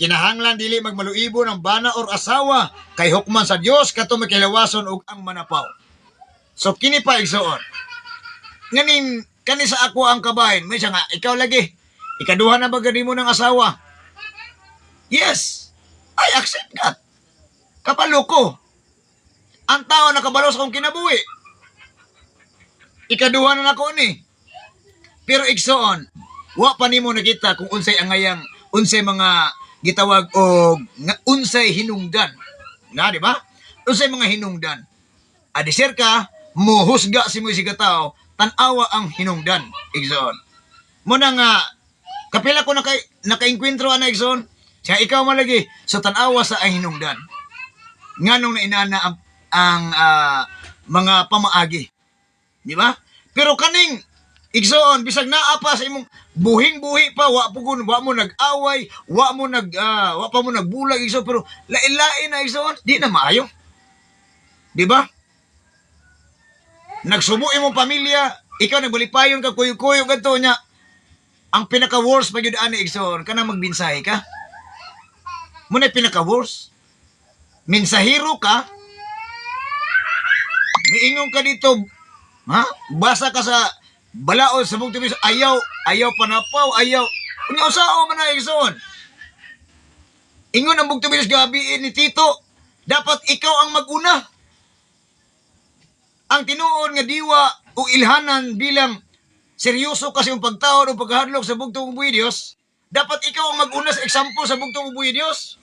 Kinahanglan dili magmaluibo ng bana or asawa kay hukman sa Dios kato makilawason ug ang manapaw. So kini pa igsoon. Nganin kani sa ako ang kabahin, may siya nga ikaw lagi. Ikaduha na ba gani mo ng asawa? Yes. I accept that. Kapalo ko. Ang tao nakabalos akong kinabuhi. Ikaduha na nako ni. Pero igsoon, wa pa nimo nakita kung unsay angayang, unsay mga gitawag og unsay hinungdan. Na, di ba? Unsay mga hinungdan. Adisir ka, muhusga si mo si tao, tan-awa ang hinungdan. Igsoon. Muna nga Kapila ko naka-enkwentro ana igsoon. Siya ikaw malagi so tan-awa sa ay hinungdan. Nganong na inana ang mga pamaagi. Di ba? Pero kaning igsoon bisag naa pa sa imong buhing-buhi pa wa mo nag-away, wa pa mo nagbulag igsoon pero lain-lain na igsoon, di na maayo. Di ba? Nagsubo imong pamilya, ikaw nagbalipayon ka kuyo-kuyo ganto nya. Ang pinaka-worst pag yun ani igsoon, kanang magbinsahe ka. Muna pinaka-worst. Mensahero ka, miingon ka dito, ha? Basa ka sa balaod sa bugtong biso, ayaw panapaw, ayaw. Kunya usao man na igsoon. Ingon ang bugtong biso gabiin ni Tito, dapat ikaw ang maguna. Ang tinuod nga diwa o ilhanan bilang seryoso kasi yung pagtawad o paghadlok sa bugtong ubuy Dios, dapat ikaw ang mag-una sa example sa bugtong ubuy Dios.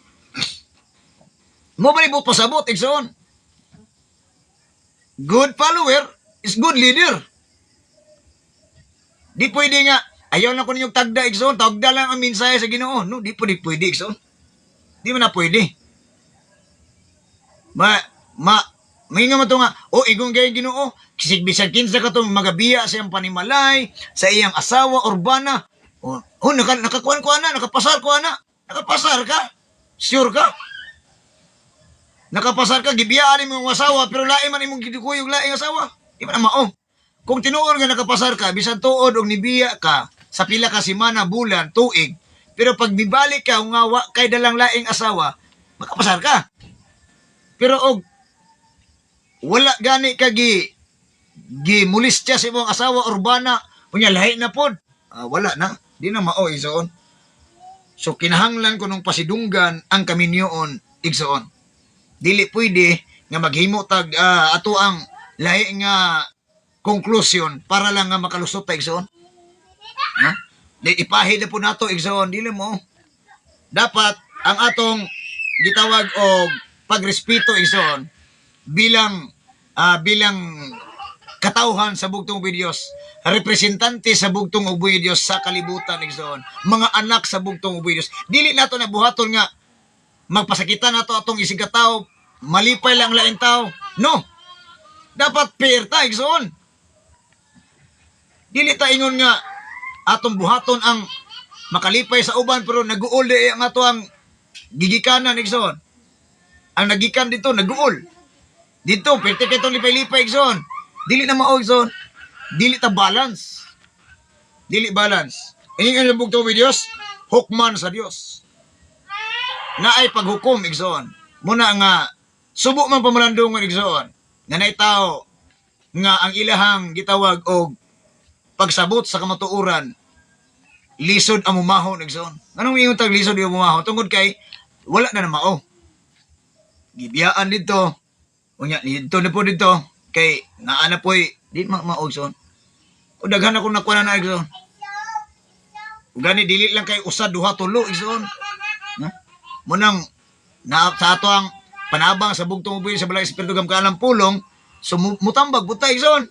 Mo ba ibot pasabot, igsoon? Good follower is good leader. Di pwede nga, ayaw na ko ninyong tagda, igsoon, tagda lang ang mensahe sa Ginoo. No, di pwede, igsoon. Di man na pwede. May nga mato nga, igong gaya Ginoo, kisig-bisag kinsa ka itong magabiya sa iyang panimalay, sa iyang asawa, urbana. Nakakuan na, nakapasar na. Nakapasar ka? Sure ka? Nakapasar ka, gibiyaan mo ang asawa, pero lain man imong gidukuyog laing asawa. Di man na mao. Kung tinuod nga nakapasar ka, bisan tuod o nibiya ka, sa pila ka simana, bulan, tuig, pero pag bibalik ka, nga kay dalang laing asawa, makapasar ka. Pero wala gani ka gimulistya sa imong asawa, urbana, unya lahi na pod. Wala na. Di na mao, igsoon. So, kinahanglan ko nung pasidunggan ang kaminyoon, igsoon. Dili pwede nga maghimo tag ato ang lahi nga conclusion para lang nga makalusot ta igsoon. Ha? Di ipahid na po nato igsoon, dili mo. Dapat ang atong gitawag og pagrespeto igsoon bilang katawhan sa bugtong ubuy Dios, representante sa bugtong ubuy Dios sa kalibutan igsoon, mga anak sa bugtong ubuy Dios. Dili nato na buhaton nga magpasakitan nato atong isig ka tao, malipay lang lain tao. No. Dapat fair ta igsoon. Dili ta ingon nga atong buhaton ang makalipay sa uban pero naguol di ang ato ang gigikanan igsoon. Ang nagikan dito naguol. Dito perte kitong lipay-lipay igsoon. Dili na mao igsoon. Dili ta balance. Dili balance. Ining ang bugtong ubuy Dios, hukman sa Dios. Na ay paghukom igsoon. Muna nga subo man pamalandungan igsoon. Nga naitaw nga ang ilahang gitawag og pagsabot sa kamatuoran lisod ang mumahon igsoon. Anong ingon tag lisod ang mumahon? Tungod kay wala na mao. Gibiyaan dito. Unya dito na po dito kay naana poy di mao igsoon. O daghan ako nakuha na igsoon. Ugani dili lang kay usa duha tulo igsoon. Munang sa ato ang panabang sa bugtong ubuy sa balay espiritu gam kaalam pulong, so mutambag butay igsoon.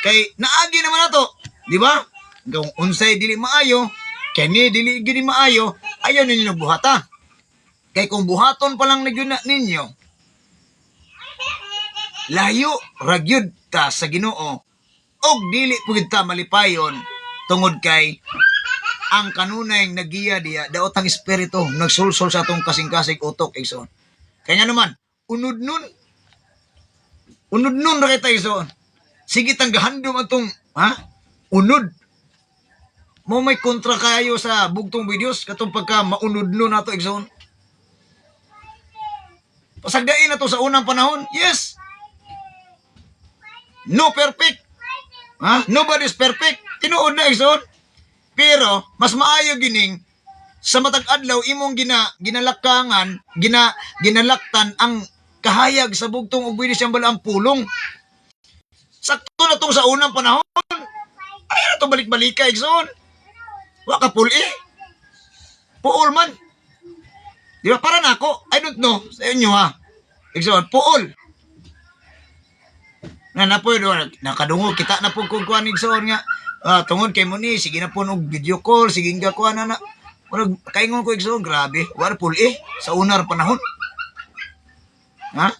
Kay naagi naman nato, di ba? Kung unsay dili maayo, kani dili gid maayo, ayaw ninyo buhata. Kay kung buhaton pa lang nagyuna ninyo, layo ragyud ta sa Ginoo og dili pugid ta malipayon tungod kay ang kanunay nagiya diya daot ang espiritu nagsulsol sa atong kasing-kasing utok igsoon. Kaya nga naman unod nun ra kita igsoon. Sige tang gahandom atong unod. Mo may kontra kayo sa bugtong videos katong pagka maunod nun nato igsoon. Pasagdain na to sa unang panahon. Yes. No perfect. Nobody's perfect. Tinuod na igsoon. Pero mas maayo gining sa matag adlaw imong ginalakkangan, ginalaktan ang kahayag sa bugtong ug binis ang balaang pulong. Sakto na tong sa unang panahon. Ay na to balik-balika igsoon. Wa ka puli. Puol man. Di ba para nako? I don't know sa inyo igsoon, puol. Na napoy do nakadungog kita na pug kuan igsoon nga Tungod kay mo ni, sige na po og video call, sige nga ko na. Murag kaingon ko igsoon, grabe. War pul sa unar panahon. Ha?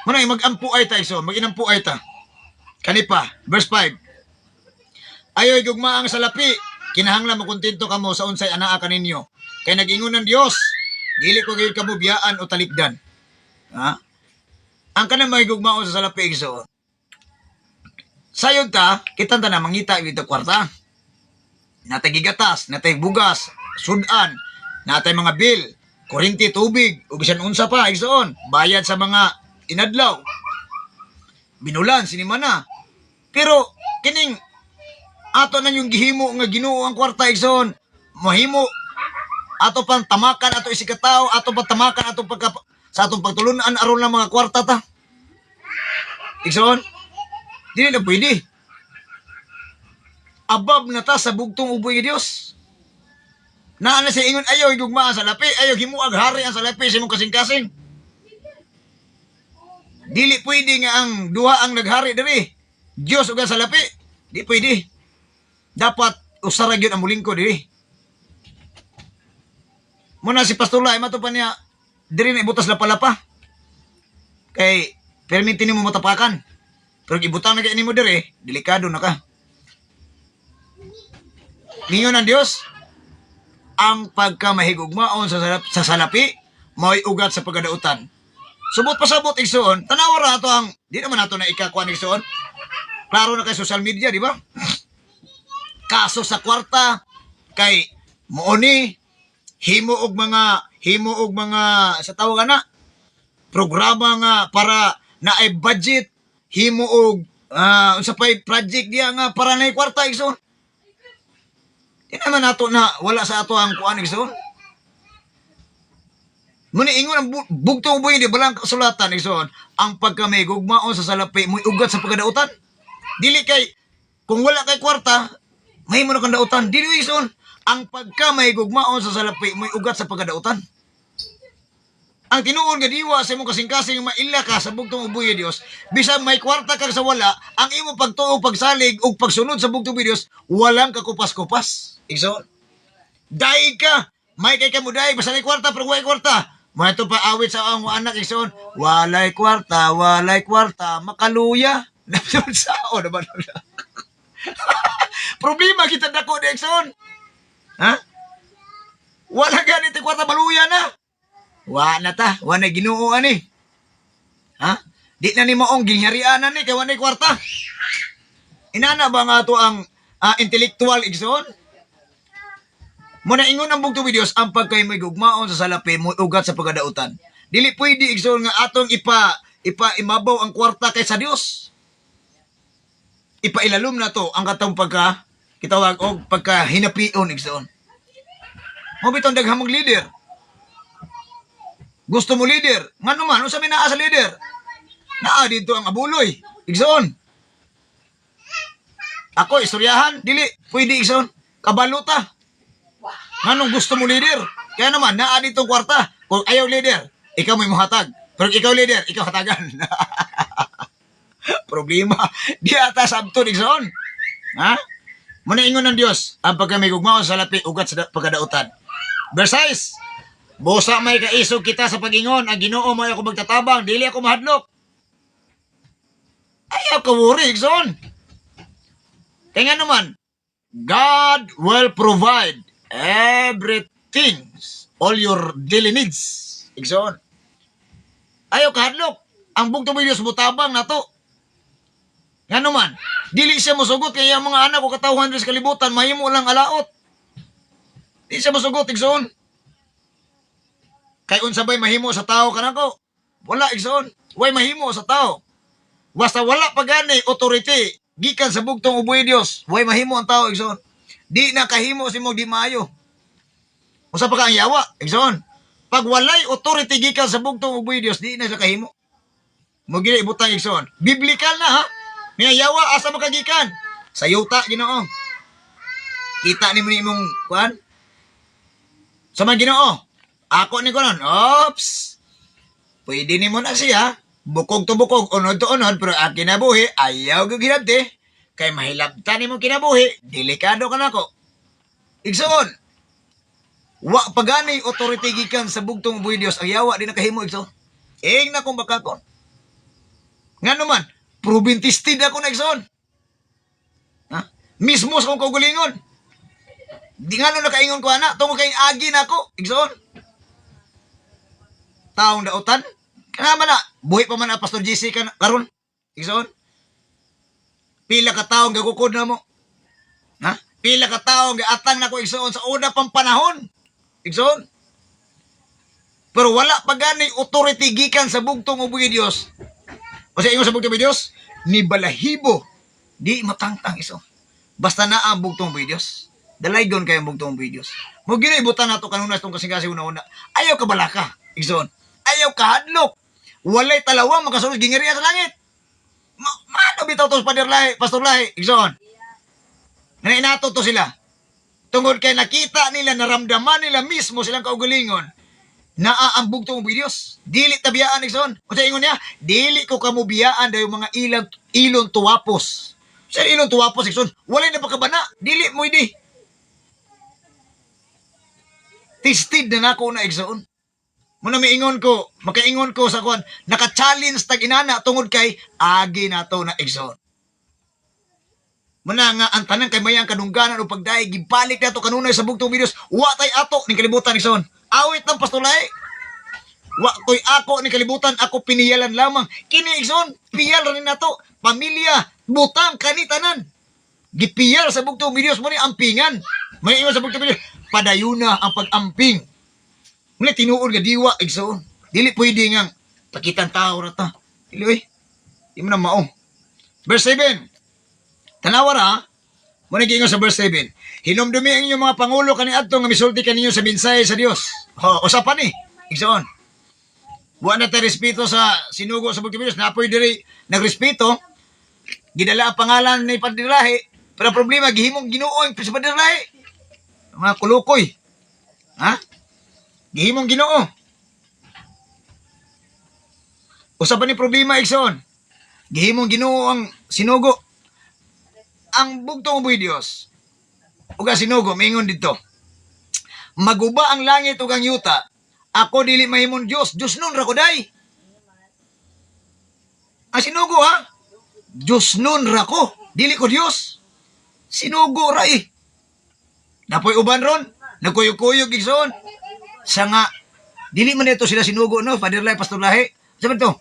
Manay mag-ampu ay ta igsoon, mag-inampu ay ta. Kani pa, verse 5. Ayoy gugma ang salapi, kinahanglan mo kontento kamo sa unsay anaa kaninyo. Kay nag-ingon ng Dios, dili ko gyud kamo biyaan o talikdan. Ha? Ang kanang may gugmao sa salapi igsoon. Sayon ta, kitang na mangita ito kwarta. Natay gigatas, natay bugas, sudan, natay mga bill, kuryente, tubig, ug bisan unsa pa igsoon, bayad sa mga inadlaw. Binulan sinima na. Pero kining ato na yung gihimo nga Ginoo ang kwarta igsoon, mahimo ato pang tamakan ato isikataw, ato pang tamakan ato pagka sa atong pagtulunan aron lang mga kwarta ta. Igsoon, dili na pwede. Abab na ta sa bugtong uboy nga Dios. Naana sa ingon ayaw higugmaan sa lapi, ayaw himuag hari ang sa lapi sa imong kasing-kasing. Dili pwede nga ang duha ang naghari diri. Dios ug ang sa lapi. Di pwede. Dapat usara gyud ang mulingkod diri. Muna si Pastor Lai matupan niya diri na ibutas lapa-lapa. Kay perminti nimo matapakan. Pero ibutang na kay nimo diri, delikado na ka. Ningon ng Dios, ang pagkamahigugmaon sa salapi, mao'y ugat sa pagkadautan. Subot pasabot igsoon, tanawa ra ato ang, di naman nato na ikakuan igsoon. Klaro na kay social media, di ba? Kaso sa kwarta, kay mooni, himo og mga, sa tawagan na, programa nga para na ay budget, himo og, unsa pa'y project diya nga para na kwarta igsoon. Di naman nato na wala sa ato ang kuan igsoon. Muna ingon ang bugtong buhay di balang kasulatan igsoon. Ang pagkamay gugmaon sa salapi mo'y ugat sa pagkadautan. Dili kay kung wala kay kwarta, may mo na kang dautan. Dili igsoon. Ang pagkamay gugmaon sa salapi mo'y ugat sa pagkadautan. Ang tinuon nga diwa sa imong kasing-kasing maila ka sa bugtong uboy Dios, bisan may kwarta kag sa wala, ang imong pagtuo, pagsalig ug pagsunod sa bugtong Dios, walang kakupas-kupas. Igsoon. Daig ka, may kay kamo daig basta may kwarta pero way kwarta. Mo ito pa awit sa ang anak igsoon, walay kwarta, makaluya. Napsun sao naman. Problema kita dako di igsoon. Ha? Wala ganito kwarta maluya na. Wa na ta, wa na Ginoo ani. Ha? Di na ni maong gingharian ni kay wa na kwarta. Inana ba nga to ang intellectual igsoon? Muna ingon ang bugtong Dios ang pagkay may gugmaon sa salapi mo ugat sa pagkadautan. Dili pwede igsoon nga atong imabaw ang kwarta kay sa Dios. Ipailalom na to ang katong pagka kitawag og pagka hinapion igsoon. Mo bitong daghamong leader. Gusto mo leader? Ngano man, unsa may naa sa leader? Naa dito ang abuloy. Igsoon. Ako, istoryahan, dili. Pwede igsoon. Kabaluta. Nganong gusto mo leader? Kaya naman, naa dito kwarta. Kung ayaw leader, ikaw may muhatag. Pero ikaw leader, ikaw hatagan. Problema. Di ata sabton igsoon. Ha? Muna ingon ng Dios, ang pagkamay gugmaon sa lapi, ugat sa pagkadautan. Verse 6. Busa may kaisog kita sa pag-ingon, ang Ginoo mo ako magtatabang, dili ako mahadlok. Ayaw ka worry, Igsoon. Kaya nga naman, God will provide everything, all your daily needs. Igsoon. Ayaw ka hadlok. Ang bugtong mo Diyos mutabang na to. Nga naman, dili siya musugot, kaya mga anak ko katawhan sa kalibutan, mahimo lang alaot. Di siya musugot, Igsoon. Kay unsa bay mahimo sa tao kanako? Wala igsoon. Way mahimo sa tao. Basta wala pa gani authority gikan sa bugtong uboy Dios. Way mahimo ang tao igsoon. Di na kahimo si mo di maayo. Unsa pa ka ang yawa igsoon? Pag walay authority gikan sa bugtong uboy Dios, di na siya kahimo. Mo gili ibutang igsoon. Biblikal na ha. May yawa asa makagikan? Sa yuta Ginoo. Kita ni mo imong kuan? Sa man Ginoo. Ako ni konon, ops, pwede ni mo na siya, bukog to bukog, unod to unod, pero akin na buhi, ayaw ko ginabdi. kay mahilabtan nimo kinabuhi, delikado ka nako. Igsoon, wa pagani authority gikan sa bugtong uboy Dios ang yawa di nakahimo igsoon. Ing na kung bakakon. Ngano man, proven tested ako na igsoon. Ha? Mismo sa kong kaugalingon. Di nga nung nakaingon ko ana, tungo kay agi na ako, igsoon. Taong dautan, kanama na, buhi pa man na Pastor JC ka karon, igsoon. Pila ka taong gagukod na mo. Ha? Pila ka taong gaatang na ko igsoon sa una pang panahon. Igsoon. Pero wala pa gani authority gikan sa bugtong uboy Dios. O sa ingon sa bugtong uboy Dios, ni balahibo di matangtang iso. Basta na ang bugtong uboy Dios. Dalaygon kayo ang bugtong uboy Dios. Mo gina ibutan nato kanuna itong kasing-kasi una-una. Ayaw ka balaka, igsoon. Ayaw ka hadlok. Walay talawa makasulod gingiriya sa langit. Mano bitaw to pastor lahi, igsoon. Nainato to sila. Tungod kay nakita nila, naramdaman nila mismo silang kaugalingon. Naaambog tong Diyos. Dili tabiyaan, igsoon. O sa ingon niya, dili ko kamubiyaan dayo mga ilon tuwapos. Sa ilon tuwapos, igsoon, walay na pagkabana. Dili mo hindi. Tested na nako na, igsoon. Muna miingon ko, makaingon ko sa kuan, naka-challenge tag inana tungod kay agi nato na igsoon. Muna nga ang tanang kay mayang kadungganan o pagdaig gibalik nato kanunay sa bugtong Dios. Wa tay ato ning kalibutan igsoon. Awit ng pastulay. Wa koy ako ning kalibutan, ako piniyalan lamang. Kini igsoon, piyal rin nato, pamilya, butang kanitanan. Gipiyal sa bugtong Dios mo ni ampingan. May ingon sa bugtong Dios, padayuna ang pag-amping. Muna tinuod nga diwa, igsoon. Dili pwede nga, pakitang tao na ta. Dili, oy. Di mo na mao. Verse 7. Tanawar ha. Muna giingon sa verse 7. Hinumdumi ang inyong mga pangulo kaniadto nga misulti kaninyo sa mensahe sa Dios. Usapan ni, igsoon. Wa na tayo respeto sa sinugo sa bugtong Dios. Napoy diri nagrespeto. Gidala ang pangalan ni Padirahe. Pero problema, gihimong Ginoo ang sa Padirahe. Mga kulukoy. Ha? Gihimong Ginoo. Usapan ni problema, igsoon. Gihimong Ginoo ang sinugo. Ang bugtong uboy Dios. Uga sinugo, maingon dito. Maguba ang langit ug ang yuta. Ako dili mahimong Dios. Dios nun ra ko day. Ang sinugo ha? Dios nun ra ko. Dili ko Dios. Sinugo ra eh. Napoy uban ron. Nagkuyog-kuyog igsoon. Sa nga, dili man ito sila sinugo, no? Father Lai, Pastor Lahi. Sabi to,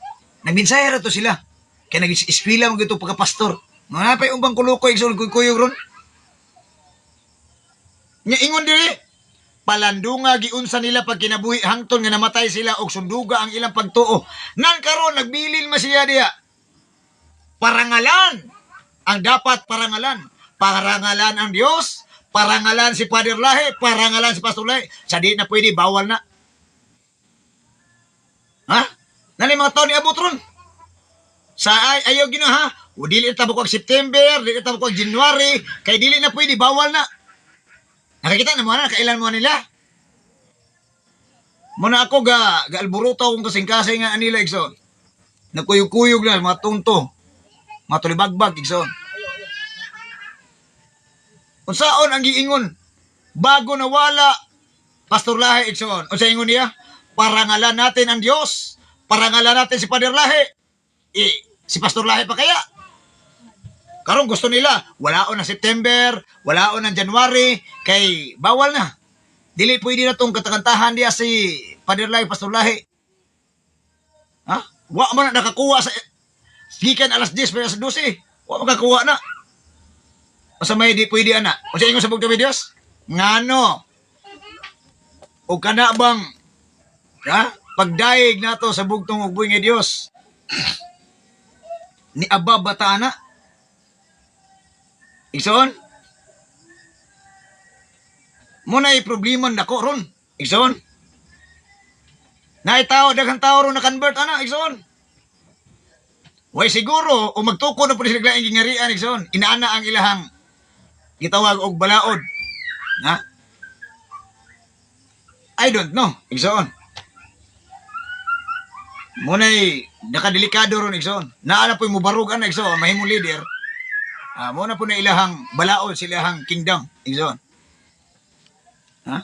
nagminsaya ra to sila. Kaya nag-ispila mo ito pagka-pastor. Mga pa'y umbang kulukoy, kuyog ron. Nya ingon diri, palandunga giunsa nila pag kinabuhi hangton nga namatay sila og sunduga ang ilang pagtuo. Nan karon nagbilin masiya diya. Parangalan ang dapat parangalan. Parangalan ang Dios, parangalan si Father Lahi, parangalan si Pastor Lahi. Sa di na pwede, bawal na. Ha? Nani mga taon ni abot ron? Sa ayaw gina ha? O dili na tabok ang September, dili na tabok ang January, kay dili na pwede, bawal na. Nakakita na mo na, kailan mo nila? Muna ako gaalburuto akong kasing-kasing nga anila, igsoon. Nagkuyog-kuyog na, mga tunto. Mga tulibagbag, igsoon. Unsaon ang giingon? Bago nawala, Pastor Lahi, igsoon. Unsa ingon niya? Parangalan natin ang Diyos. Parangalan natin si Father Lahi. Si Pastor Lahi pa kaya? Karong gusto nila, walaon ng September, walaon ng January, kay bawal na. Dili pwede na itong katakantahan diya si Father Lahi, Pastor Lahi. Ha? Wa man na nakakuha sa gikan alas 10 para sa 12. Wa makakuha na. O sa may di pwede ana. O sa ingon sa bugtong Dios? Ngano? O kana bang ha? Pagdaig nato sa bugtong ug buhi nga Dios. Ni aba bata na. Igsoon? Muna'y problema nako ron. Igsoon? Naitaw, daghang tao ron na-convert, ana, igsoon? Way siguro, o magtuko na po sila laing gingarian, igsoon? Inaana ang ilahang gitawag og balaod. Ha? I don't know, igsoon? Muna'y nakadelikado ron, igsoon? Naala po'y mubarug, ana, igsoon? Mahimong leader. Mo na po na ilahang balaod sa ilahang kingdom. Igsoon. Ha?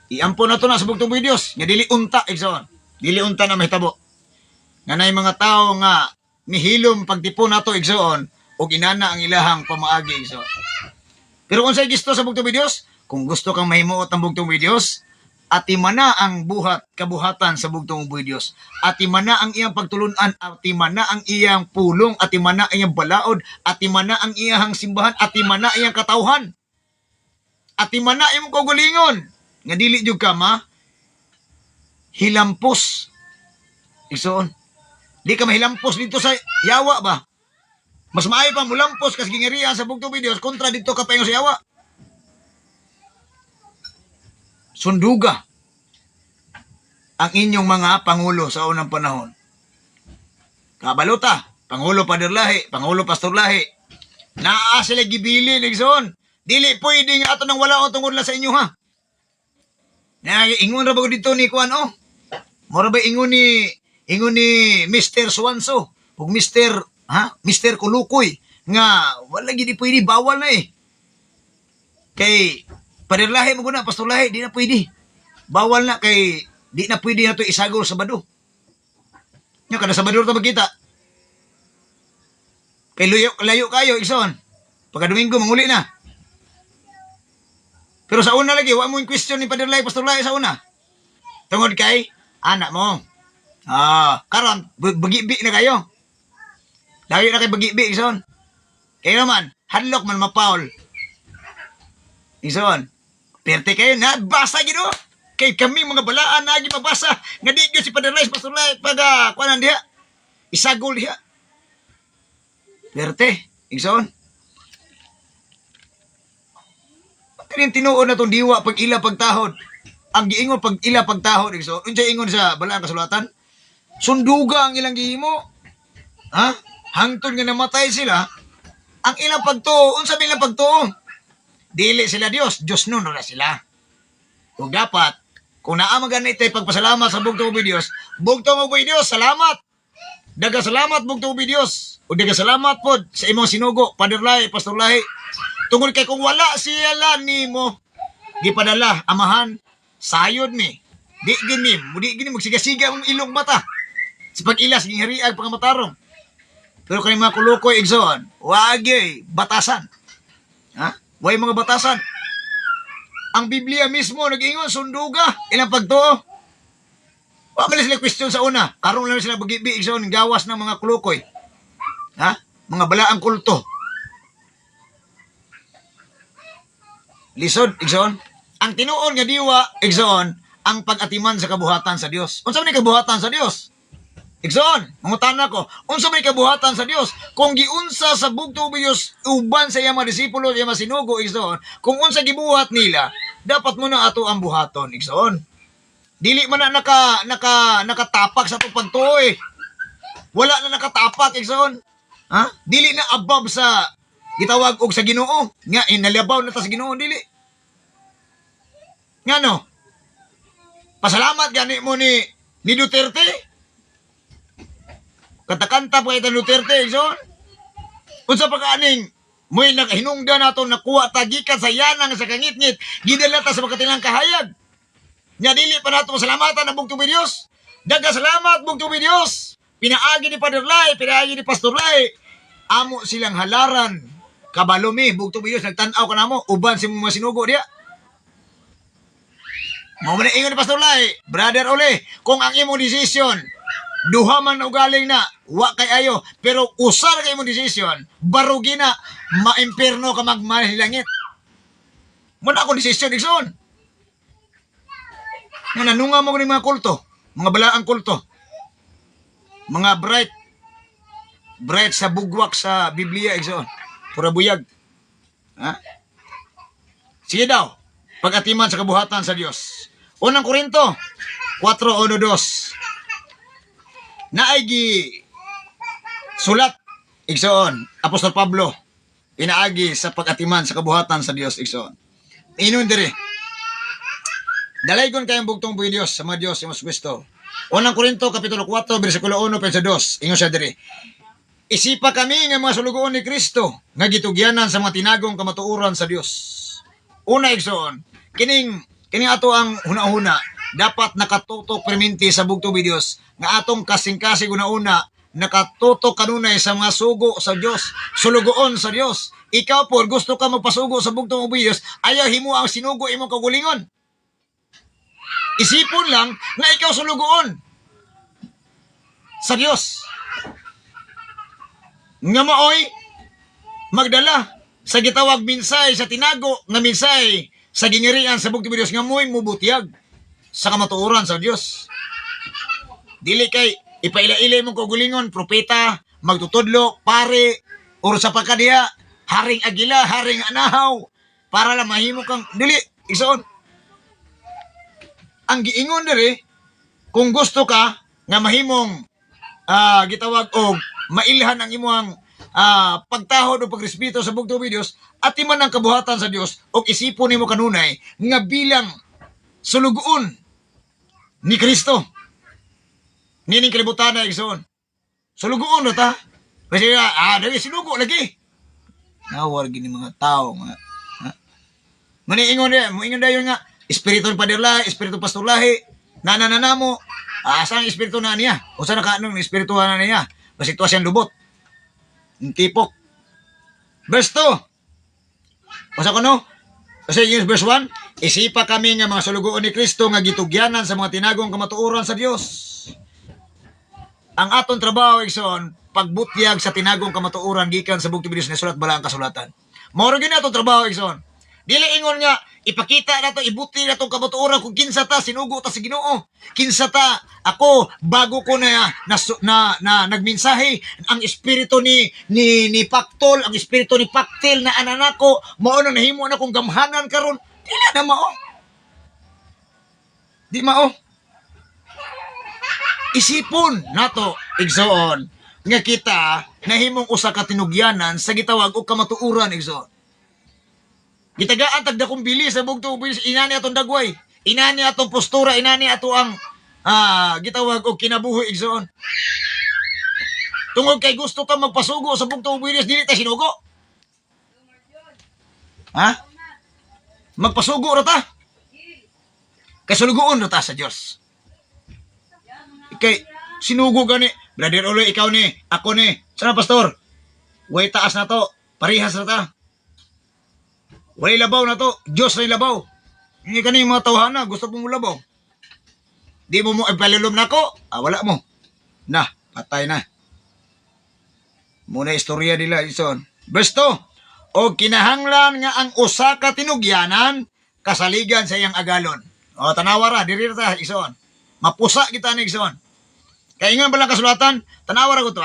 Iampo na to na sa bugtong videos. Nga dili unta, igsoon. Dili unta na mahitabo. Nga na mga tao nga nihilom pagtipo na to, igsoon, o ginana ang ilahang pamaagi, igsoon. Pero kung sa'yo gisto sa bugtong videos, kung gusto kang mahimuot ang bugtong videos, atimana ang kabuhatan sa bugtong videos. Atimana ang iyang pagtulunan, atimana ang iyang pulong, atimana ang iyang balaod, atimana ang iyang simbahan, atimana ang iyang katawhan. Atimana ang iyong kaugalingon. Nga dili jud ka hilampos. Igsoon. Di ka mahilampos dito sa yawa ba? Mas maayo pa mulampos kasi gingerihan sa bugtong videos kontra dito ka paingon sa yawa. Sunduga ang inyong mga pangulo sa unang panahon. Kabaluta, Pangulo Pader Lahi, Pangulo Pastor Lahi. Naa sila gibilin, igsoon. Dili pwede nga ato nang wala o tungod lang sa inyo, ha? Ingon ra ba ko dito ni Kuan, oh? Mora ba ingon ni Mr. Suwanso ug Mr. Kulukoy nga wala gid pwede, bawal na eh. Kay Pader Lahi mo guna, Pastor Lahi, di na pwede. Bawal na kay di na pwede na to isagol sa Sabado. Nya kada Sabado ta magkita. Kay layo kayo, igsoon. Pagka Domingo manguli na. Pero sa una lagi, wa mo yung question ni Pader Lahi, Pastor Lahi sa una. Tungod kay anak mo. Karon bagibi na kayo. Layo na kay bagibi, igsoon. Kayo naman, hadlok man mapaul. Igsoon. Perte kayo na basa gid oh. Kay kami mga balaan na gi mabasa nga di gyud si Pader Lahi, Pastor Lahi pag kuanan diha. Isagol diha. Perte, igsoon. Kanin tinuod na tong diwa pag ila pagtahod. Ang giingon pag ila pagtahod, igsoon. Unsay ingon sa balaan kasulatan? Sunduga ang ilang gihimo. Ha? Hangtod nga namatay sila. Ang ilang pagtuo, unsa ba ilang pagtuo? Dili sila Dios, Diyos nun na sila. Kung dapat, kung naamagan na ito'y pagpasalamat sa bugtong videos, bugtong videos, salamat! Daga salamat bugtong videos. O daga salamat po sa imong sinugo, Pader Lahi, Pastor Lahi. Tungod kay kung wala sila nimo, gipadala, amahan, sayod ni. Di gini magsiga-siga ang ilong mata. Sa pag-ilas, ginghariag pangamatarong. Pero kani mga kulukoy, igsoon, wagi, batasan. Ha? Way mga batasan. Ang Biblia mismo nag-ingon sunduga ilang pagtuo. Wa man sila question sa una. Karon lang sila bagibi igsoon gawas ng mga kulukoy. Ha? Mga balaang kulto. Lisod igsoon. Ang tinuon nga diwa igsoon ang pag-atiman sa kabuhatan sa Dios. Unsa man kabuhatan sa Dios? Igsoon, mangutana ko, unsa may kabuhatan sa Dios? Kung giunsa sa bugtong Dios uban sa iyang mga disipulo, iyang masinugo, igsoon, kung unsa gibuhat nila, dapat mo na ato ang buhaton, igsoon. Dili man na nakatapak sa itong pagtuo eh. Wala na nakatapak, igsoon. Ha? Dili na above sa gitawag og sa Ginoo. Nga, inalabaw na ta sa Ginoo, dili. Nga no? Pasalamat gani mo ni Duterte. Kanta-kanta pa kita Duterte, igsoon. Unsa pa kaaning mo'y nakahinungda nato nakuha tagikan sa yanang sa kangit-ngit, gidala ta sa makatilang kahayag. Nya dili pa nato salamatan ang bugtong videos. Daga salamat bugtong videos. Pinaagi ni Pader Lahi, pinaagi ni Pastor Lahi. Amo silang halaran. Kabalo mi bugtong videos nagtan-aw ka namo uban si mga sinugo diha. Mao man ingon ni Pastor Lahi, brother Ole, kung ang imong desisyon duha man ugaling na, wa kay ayo, pero usar kay imong desisyon, barugi na, maimperno ka magmanahilangit. Muna ako desisyon, igsoon. Nanunga mo ko mga kulto, mga balaang kulto, mga bright sa bugwak sa Biblia, igsoon. Pura buyag. Ha? Sige daw, pag-atiman sa kabuhatan sa Dios. Unang Korinto, 4:1-2. Naagi sulat igsoon Apostol Pablo inaagi sa pag-atiman sa kabuhatan sa Dios igsoon. Inon diri. Dalaygon kayong bugtong Dios sa mga Dios imong Kristo. Unang Korinto kapitulo 4 bersikulo 1 verse 2. Ingon siya diri. Isipa kami nga mga sulugoon ni Kristo nga gitugyanan sa mga tinagong kamatuoran sa Dios. Una igsoon, kining ato ang hunahuna dapat nakatutok perminti sa bugtong Dios nga atong kasing-kasing una nakatutok kanunay sa mga sugo sa Dios, sulugoon sa Dios. Ikaw po gusto ka magpasugo sa bugtong Dios, ayaw himo ang sinugo imong kagulingon. Isipon lang na ikaw sulugoon sa Dios. Nga maoy magdala sa gitawag minsay sa tinago nga minsay sa gingirian sa bugtong Dios nga moy mubutiyag sa kamatuoran sa Dios. Dili kay ipaila-ilay mong kagulingon, propeta, magtutudlo, pare, or sa pagkadiya, haring agila, haring anahaw, para lang mahimo kang, dili, igsoon. Ang giingon diri, kung gusto ka, nga mahimong gitawag og mailhan ang imong pagtahod o pagrespeto sa bugtong Dios at iman ang kabuhatan sa Dios o isipon nimo kanunay nga bilang sulugoon ni Kristo. Nining kalibutan na igsoon. Sulugoon na ta. Kasi dali sinugo lagi. Nawar gini mga tao nga. Maniingon dia, moingon dayon nga espiritu ni Paderla, espiritu pastorlahi, nananana mo. Asang espiritu na niya? Usa na kanong espiritu na niya? Basta sitwasyon lubot. Tipok. Verse 2. Usa ko no? Kasi yung verse 1, isipa kami nga mga sulugoon ni Kristo nga gitugyanan sa mga tinagong kamatuoran sa Dios. Ang aton trabaho igsoon, pagbutyag sa tinagong kamatuoran gikan sa bugtong Dios na sulat bala ang kasulatan. Mao gyud aton trabaho igsoon. Dili ingon nga ipakita nato ibuti nato kamatuoran kung kinsa ta sinugo ta sa Ginoo. Kinsa ta ako bago ko na nagmensahe ang espiritu ni Paktol, ang espiritu ni Paktil na ananako mao na nahimo na kong gamhanan karon. Dili na mao. Di mao. Isipon nato igsoon nga kita nahimong usa ka tinugyanan sa gitawag og kamatuoran igsoon. Gitagaan tagda kong bili sa bugtong Dios inani atong dagway, inani atong postura, inani ato ang gitawag og kinabuhi igsoon. Tungod kay gusto ta magpasugo sa bugtong Dios dili ta sinugo. Ha? Magpasugo ra ta. Kasulugoon ra ta sa Dios. Kay sinugo gani, brother Oloy, ikaw ni, ako ni, sana pastor? Way taas na to, parihas na ta. Walay labaw na to, Diyos na labaw. Hindi ka na yung mga tawhana, gusto mong labaw. Di mo ipalilom na ako, wala mo. Na, patay na. Muna istorya nila, ison. Verse 2, o kinahanglan nga ang usa ka tinugyanan, kasaligan sa iyang agalon. O, tanawara, diri ta, ison. Mapusa kita ni ison. Kaya nga balang kasulatan, tanawara ko to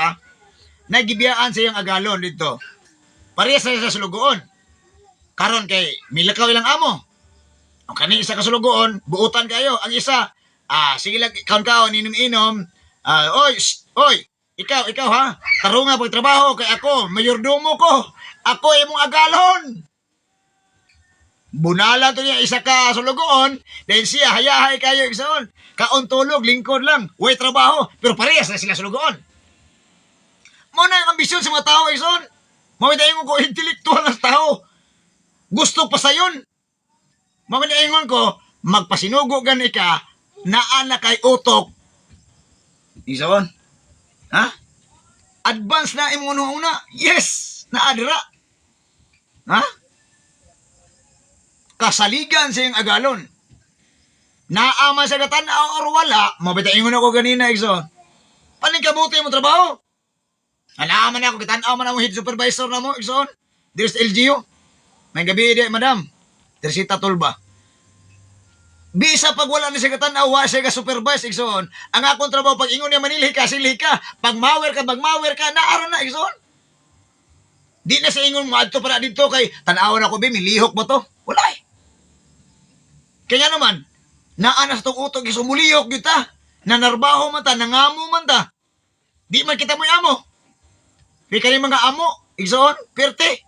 nagibiyaan sa iyang agalon dito. Parehas sa sulugoon. Karon kay milakaw ilang amo. Ang kaning isa ka sulugoon, buutan kayo. Ang isa, sige lang, kaon-kaon, inom-inom. Oy, ikaw ha, tarunga pagtrabaho kay ako, mayordomo ko. Ako imong agalon. Bunala to niya, isa ka sulugoon, dahil siya, hayahay kayo, igsoon. Kaon tulog, lingkod lang, way trabaho, pero parehas na sila sulugoon. Muna ang ambisyon sa mga tao, igsoon. Mawitayin ko intelektual na tao. Gusto pa sa yun. Mawitayin ko, magpasinugo gani ka, naana kay utok. Igsoon. Ha? Advance na imong una. Yes, naadira. Ha? Kasaligan sa iyong agalon. Naama sa katanaw or wala, mabitaingon ako ganina, Igsoon. Paning kabuti mo trabaho? Alaman na ako, katanaw man ang head supervisor na mo, Igsoon. There's LGU. May gabi di, madam. Teresita Tulba. Bisa pag wala na siya katanaw, wala siya ka-supervise, Igsoon. Ang akong trabaho, pag ingon niya manilhi ka, silhi ka. Pag mawer ka, naara na, Igsoon. Di na sa ingon mo, adto para dito kay tanawan ako, milihok mo to. Wala eh. Kaya naman, naanas tong utok, isumulihok kita. Nanarbaho man ta, nangamo man ta. Di man kita mo amo. Di ka mga amo, igsoon, perte.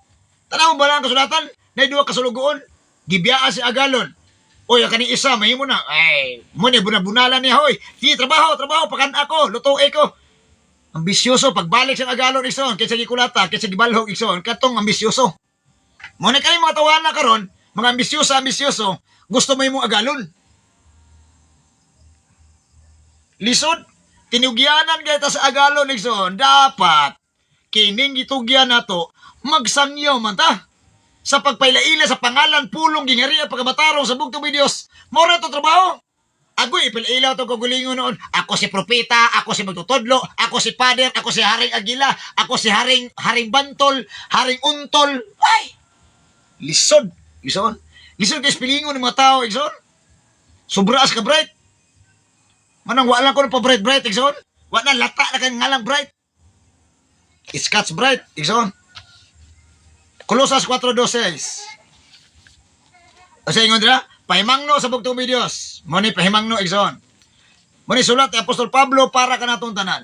Tanaw ba lang kasulatan, na duwa kasulugoon, gibiyaan si agalon. Oy, kani isa, mahimo na. Ay, mo ni bunabunalan niya, hoy. Di, trabaho, pakan ako, lutuin ko. Ambisyoso pagbalik sa agalon igsoon kaysa gikulata kaysa gibalhog igsoon katong ambisyoso. Mo na kay mga tawana karon, mga ambisyoso, gusto mo imong agalon. Lisod, tinugyanan kay ta sa agalon igsoon, dapat kining gitugyan nato magsangyaw man ta sa pagpailaila sa pangalan pulong gingharian pagkabatarong sa bugtong Dios. Mora to trabaho. Ako ipilailaw to kagulingon noon. Ako si propeta, ako si magtutudlo, ako si pader, ako si Haring Agila, ako si Haring Bantol, Haring Untol. Ay! Lisod, igsoon. Lisod kay pilingon ng mga tao, igsoon. Sobraas ka bright. Manang wala ko ng pa-bright, igsoon. Wala lata na kang ngalang bright. Scotch bright, igsoon. Colosas 4:12. O sa ingon dira, pahimangno sa bugtong Dios. Moni pahimangno igsoon. Moni sulat ni Apostol Pablo para kanatong tanan.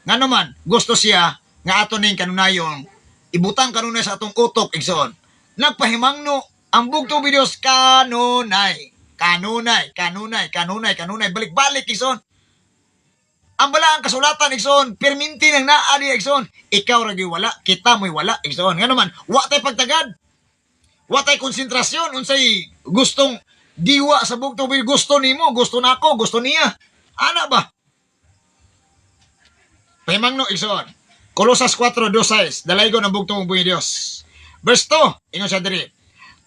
Ngano man gusto siya nga ato ning kanunayon ibutang kanunay sa atong utok igsoon. Nagpahimangno ang bugtong Dios kanunay. Balik-balik igsoon. Ang bala ang kasulatan igsoon, perminti nang naa di igsoon. Ikaw ra gyud wala, kita mo'y wala igsoon. Ngano man, wa tay pagtagad. Wa tay konsentrasyon unsay gustong diwa sa bugtong Dios. Gusto nimo, gusto nako, gusto niya. Ana ba? Pahimangno igsoon. Colosas 4:12, dalaygon ang bugtong Dios. Verse 2, ingon siya diri.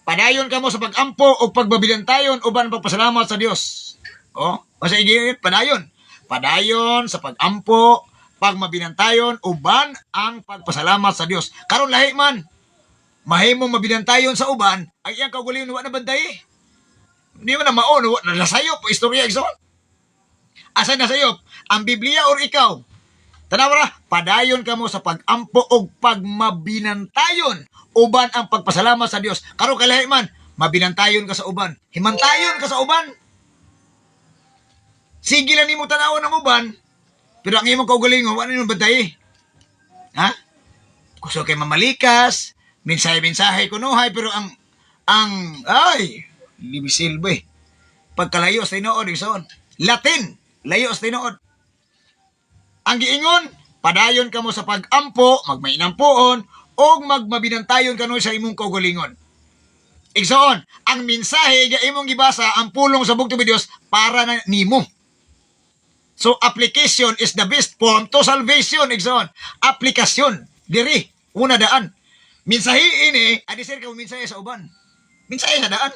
Padayon kamo sa pagampo o pagbabilantayon uban pagpasalamat sa Dios. O sa igit, padayon. Padayon sa pagampo, pagmabinantayon uban ang pagpasalamat sa Dios. Karon lahi man, mahimong mabinantayon sa uban, ang iyang kaugalingon wa na bantay. Hindi man na maon, nasayop po istorya igsoon. Asa nasayop? Ang Biblia or ikaw? Tanawa ra, padayon kamo sa pagampo o pagmabinantayon uban ang pagpasalamat sa Dios. Karon kalahi man, mabinantayon ka sa uban, himantayon ka sa uban. Sige lang nimo tanawon ng uban, pero ang imong kaugalingon wa na nimo bantay. Ha? Gusto kay mamalikas, mensahe kunuhay, pero libisil ba eh. Pagkalayo sa tinuod, igsoon. Latin, layo sa tinuod. Ang giingon, padayon kamo sa pagampo, magmainampuon, o magmabinantayon kano sa imong kaugalingon. Igsoon, ang mensahe nga imong gibasa, ang pulong sa bugtong Dios para na nimo. So, application is the best form to salvation, igsoon. Aplikasyon, diri, una daan. Mensahe ini, adisir ka mo mensahe sa uban. Mensahe sa daan.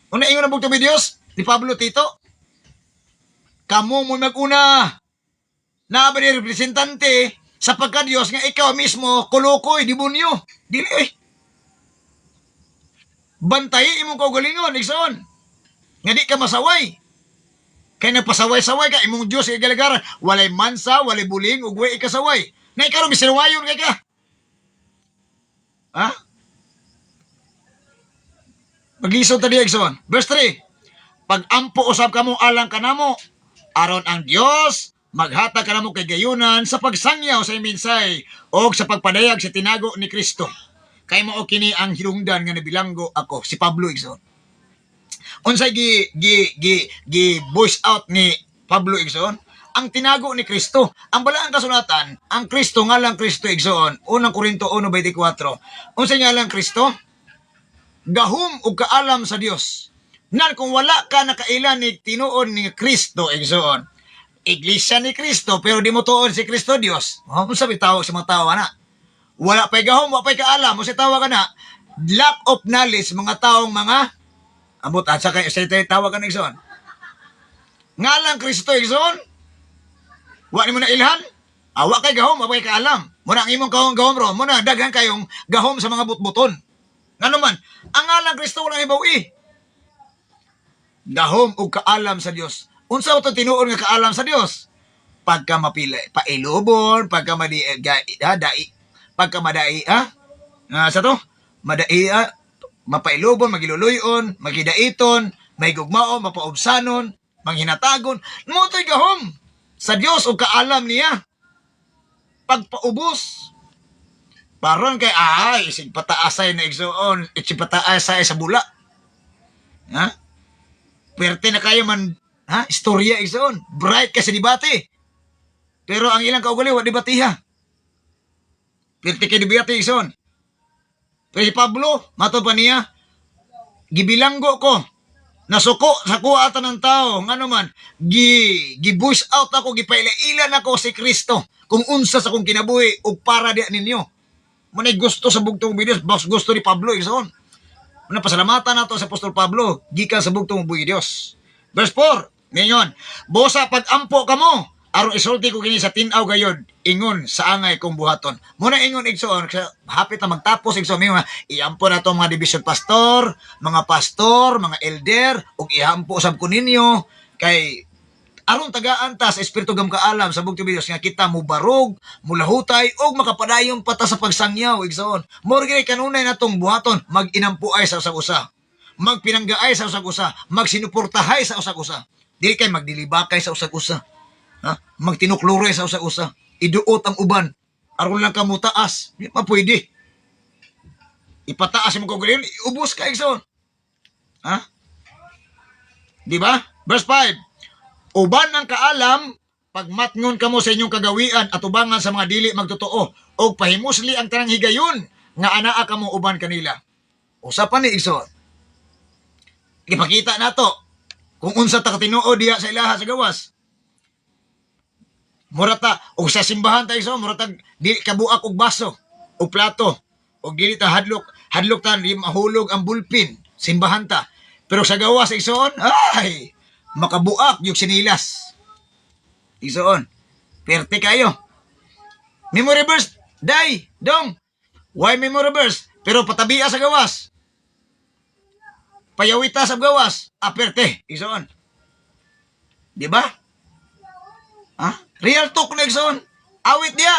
Una ingon ang bugtong Dios, ni Pablo Tito, kamo mo mag-una, na ba ni representante sa pagka-Diyos nga ikaw mismo, kulukoy, demonyo. Dili eh. Bantay imong kaugalingon, igsoon. Nga di ka masaway. Kaya nagpasaway-saway ka, imong Diyos igalagaran. Walay mansa, walay buling, ugway ikasaway. Na ikaw misinawayon kay ka. Ha? Mag-isod tadi, igsoon. Verse 3. Pag-ampo usab kamo alang kanamo, aron ang Diyos maghatag kanamo kay gayunan sa pagsangyaw sa minsay o sa pagpadayag sa tinago ni Kristo. Kay mao kini ang hinungdan nga nabilanggo ako, si Pablo igsoon. Unsay gi voice out ni Pablo igsoon, ang tinago ni Kristo. Ang balaang kasulatan, ang Kristo nga lang Kristo igsoon, unang Korinto 1:24. Unsay nga lang Kristo? Gahom ug kaalam sa Dios. Nan kung wala ka nakailan ni tinuod ni Kristo igsoon, iglesia ni Kristo pero di mo tuon si Kristo Dios. Kung sabi tawag sa mga tao na, wala pa'y gahom, wala pa'y kaalam, mo si tawag ka na, lack of knowledge, mga taong mga abot at sa tawag ka na igsoon. Nga lang Kristo igsoon, wa ni mo na ilhan, wa kay gahom, wa kay kaalam. Muna ang imong gahom ro, muna daghan kayong gahom sa mga butbuton. Nga naman, ang nga lang Kristo walang ibawi. Gahom o kaalam sa Dios. Unsa ito tinuon nga kaalam sa Dios? Pagka mapili, pailubon, pagka madai, sa to? Madai, mapailubon, magiluluyon, magidaiton, may gugmaon, mapaubsanon, manghinatagon. Mo to'y gahom sa Dios o kaalam niya. Pagpaubos. Paron kay, isig pataasay na igsoon, isig pataasay sa bula. Ha? Pwerte na kayo man, istorya igsoon. Bright kasi debate. Pero ang ilang kaugali, wa di batiha. Pirti kay dibiyati igsoon. Pero si Pablo, mato pa niya, gibilanggo ko, nasuko sa kuwatan ng tao, nga naman, gi-voice out ako, gipaila-ilan ako si Kristo, kung unsa sa kong kinabuhi, o para di ninyo. Manay gusto sa bugtong Diyos, bas gusto ni Pablo, igsoon. Muna pasalamatan nato sa Apostol Pablo, gikan sa bugtong buhi Diyos. Verse 4, ngayon, bosa pag-ampo ka mo, aron isulti ko kini sa tinaw gayod, ingon sa angay kong buhaton. Muna ingon igsoon, hapit na magtapos igsoon, mga iampo na to mga division pastor, mga elder, ug iampo sab ko ninyo, kay aron tagaan ta sa espiritu gam kaalam sa bugtong Diyos nga kita mo barog, mulahutay og makapadayon pata sa pagsangyaw igsoon. Mao gid kanunay natong buhaton, mag-inampuay sa usag-usa. Magpinanggaay sa usag-usa, magsinuportahay sa usag-usa. Dili kay magdilibakay sa usag-usa. Ha? Magtinukluray sa usag-usa. Iduot ang uban. Aron lang ka mo taas. Di pa pwede. Ipataas mo kagayon, ubos ka igsoon. Ha? Di ba? Verse 5. Uban ang kaalam, pagmatngon kamo sa inyong kagawian at ubangan sa mga dili magtotoo, o pahimusli ang tanang higayon, nga anaa kamo uban kanila. Usapan ni igsoon. Ipakita na to, kung unsa ta katinuod diha sa ilaha sa gawas. Murata, o sa simbahan tayo so, murata, di kabuak og baso, o plato, o dili ta hadlok ta, di mahulog ang bulpin, simbahan ta. Pero sa gawas, igsoon, ay, makabuak yung sinilas. Igsoon, perte kayo. Memory verse, day, dong, why memory verse? Pero patabia sa gawas. Payawita sa gawas, aperte, igsoon. Di ba? Ha? Real talk na igsoon. Awit dia.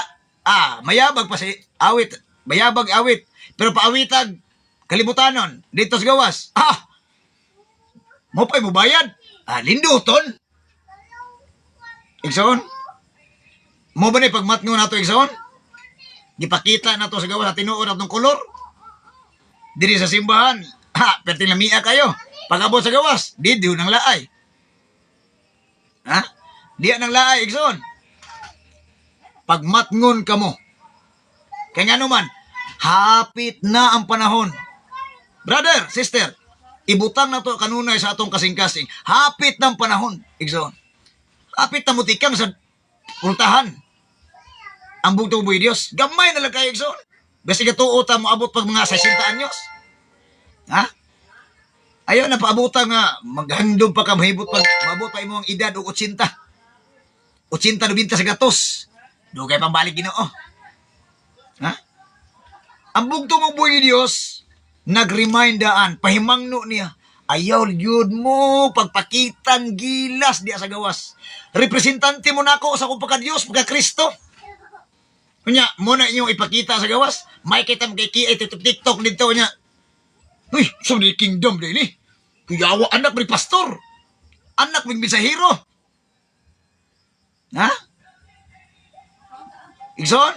Mayabag pa si awit. Mayabag awit. Pero paawitag kalibutanon dito sa gawas. Mo pa'y mo bayad. Linduton. Igsoon. Mo ba na pagmatngo nato igsoon? Gipakita nato sa gawas sa tinuod atong kolor. Diri sa simbahan. Perting lamia kayo. Pag-abot sa gawas, di nang laay. Ha? Diya nang laay, igsoon. Pagmatngon ka mo. Kaya nga naman, hapit na ang panahon. Brother, sister, ibutang na to kanunay sa atong kasing-kasing. Hapit na ang panahon, igsoon. Hapit na mutikang sa pultahan. Ang bugtong buhi Diyos, gamay na lang kayo, igsoon. Basi ka tuota mo abot pag mga 60 anyos. Ha? Ayaw na paabutan nga, maghandog pa ka, mahibot pa, maabot pa imo ang edad o 80. 80-90 sa gatos. Dugay pang balik Ginoo. Ha? Ang bugtong mo buhi Diyos, nag-remindaan, pahimangno niya, ayaw yun mo, pagpakitang gilas diya sa gawas. Representante mo na ako sa kong pagka-Diyos, pagka-Kristo. Kunya, muna inyong ipakita sa gawas, may kita magkiki, TikTok dito niya. Uy, so di kingdom din eh. Kuyawa, anak ni pastor. Anak ni bisahiro. Ha? Igsoon?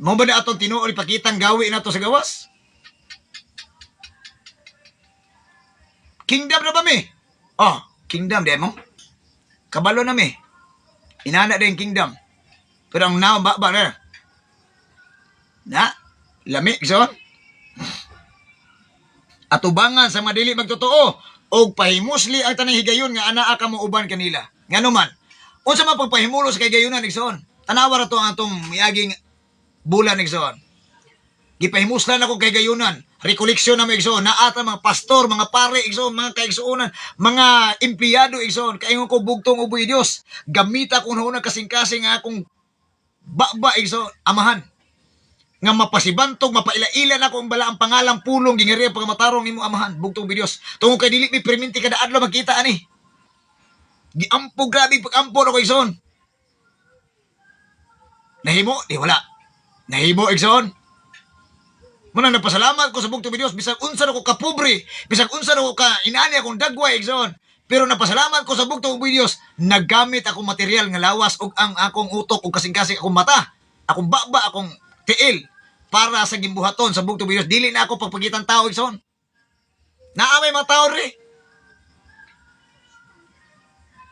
Mo ba na atong tinuol ipakitang gawi na to sa gawas? Kingdom na ba mi? Kingdom di mo. Kabalo na mi. Inana din kingdom. Pero ang now ba na? Na? Lami, igsoon? At ubangan sa madili magtotoo o pahimusli ang tanang higayon nga anaa ka mo uban kanila. Nga naman, unsa man pagpahimulos kay gayunan igsoon. Tanawa ra to ang atong miaging bulan igsoon. Gipahimuslan ako kay gayunan. Rekoleksyon na mo igsoon. Naata mga pastor, mga pare igsoon, mga kaigsuonan, mga empleyado igsoon. Kaingon ko bugtong uboy Dios. Gamita ko na kasing-kasing nga akong baba igsoon, amahan. Nga mapasibantog, mapailaila na kung bala ang pangalang pulong gingari pag matarong nimo amahan bugtong Diyos. Tungod kay dili mi perminti kada adlaw makita ani. Giampo grabe pag-ampo na ko igsoon. Nahimo, di wala. Nahimo igsoon. Muna nagpasalamat ko sa bugtong Diyos bisag unsa na ko ka pobre, bisag unsa na ko ka inani akong dagway igsoon. Pero napasalamat ko sa bugtong Diyos, naggamit akong material nga lawas og ang akong utok ug kasing-kasing akong mata, akong baba, akong tiil para sa gimbuhaton sa bugtong Diyos. Dili na ako pagpagitan tao igsoon. Naamay mga tao ri.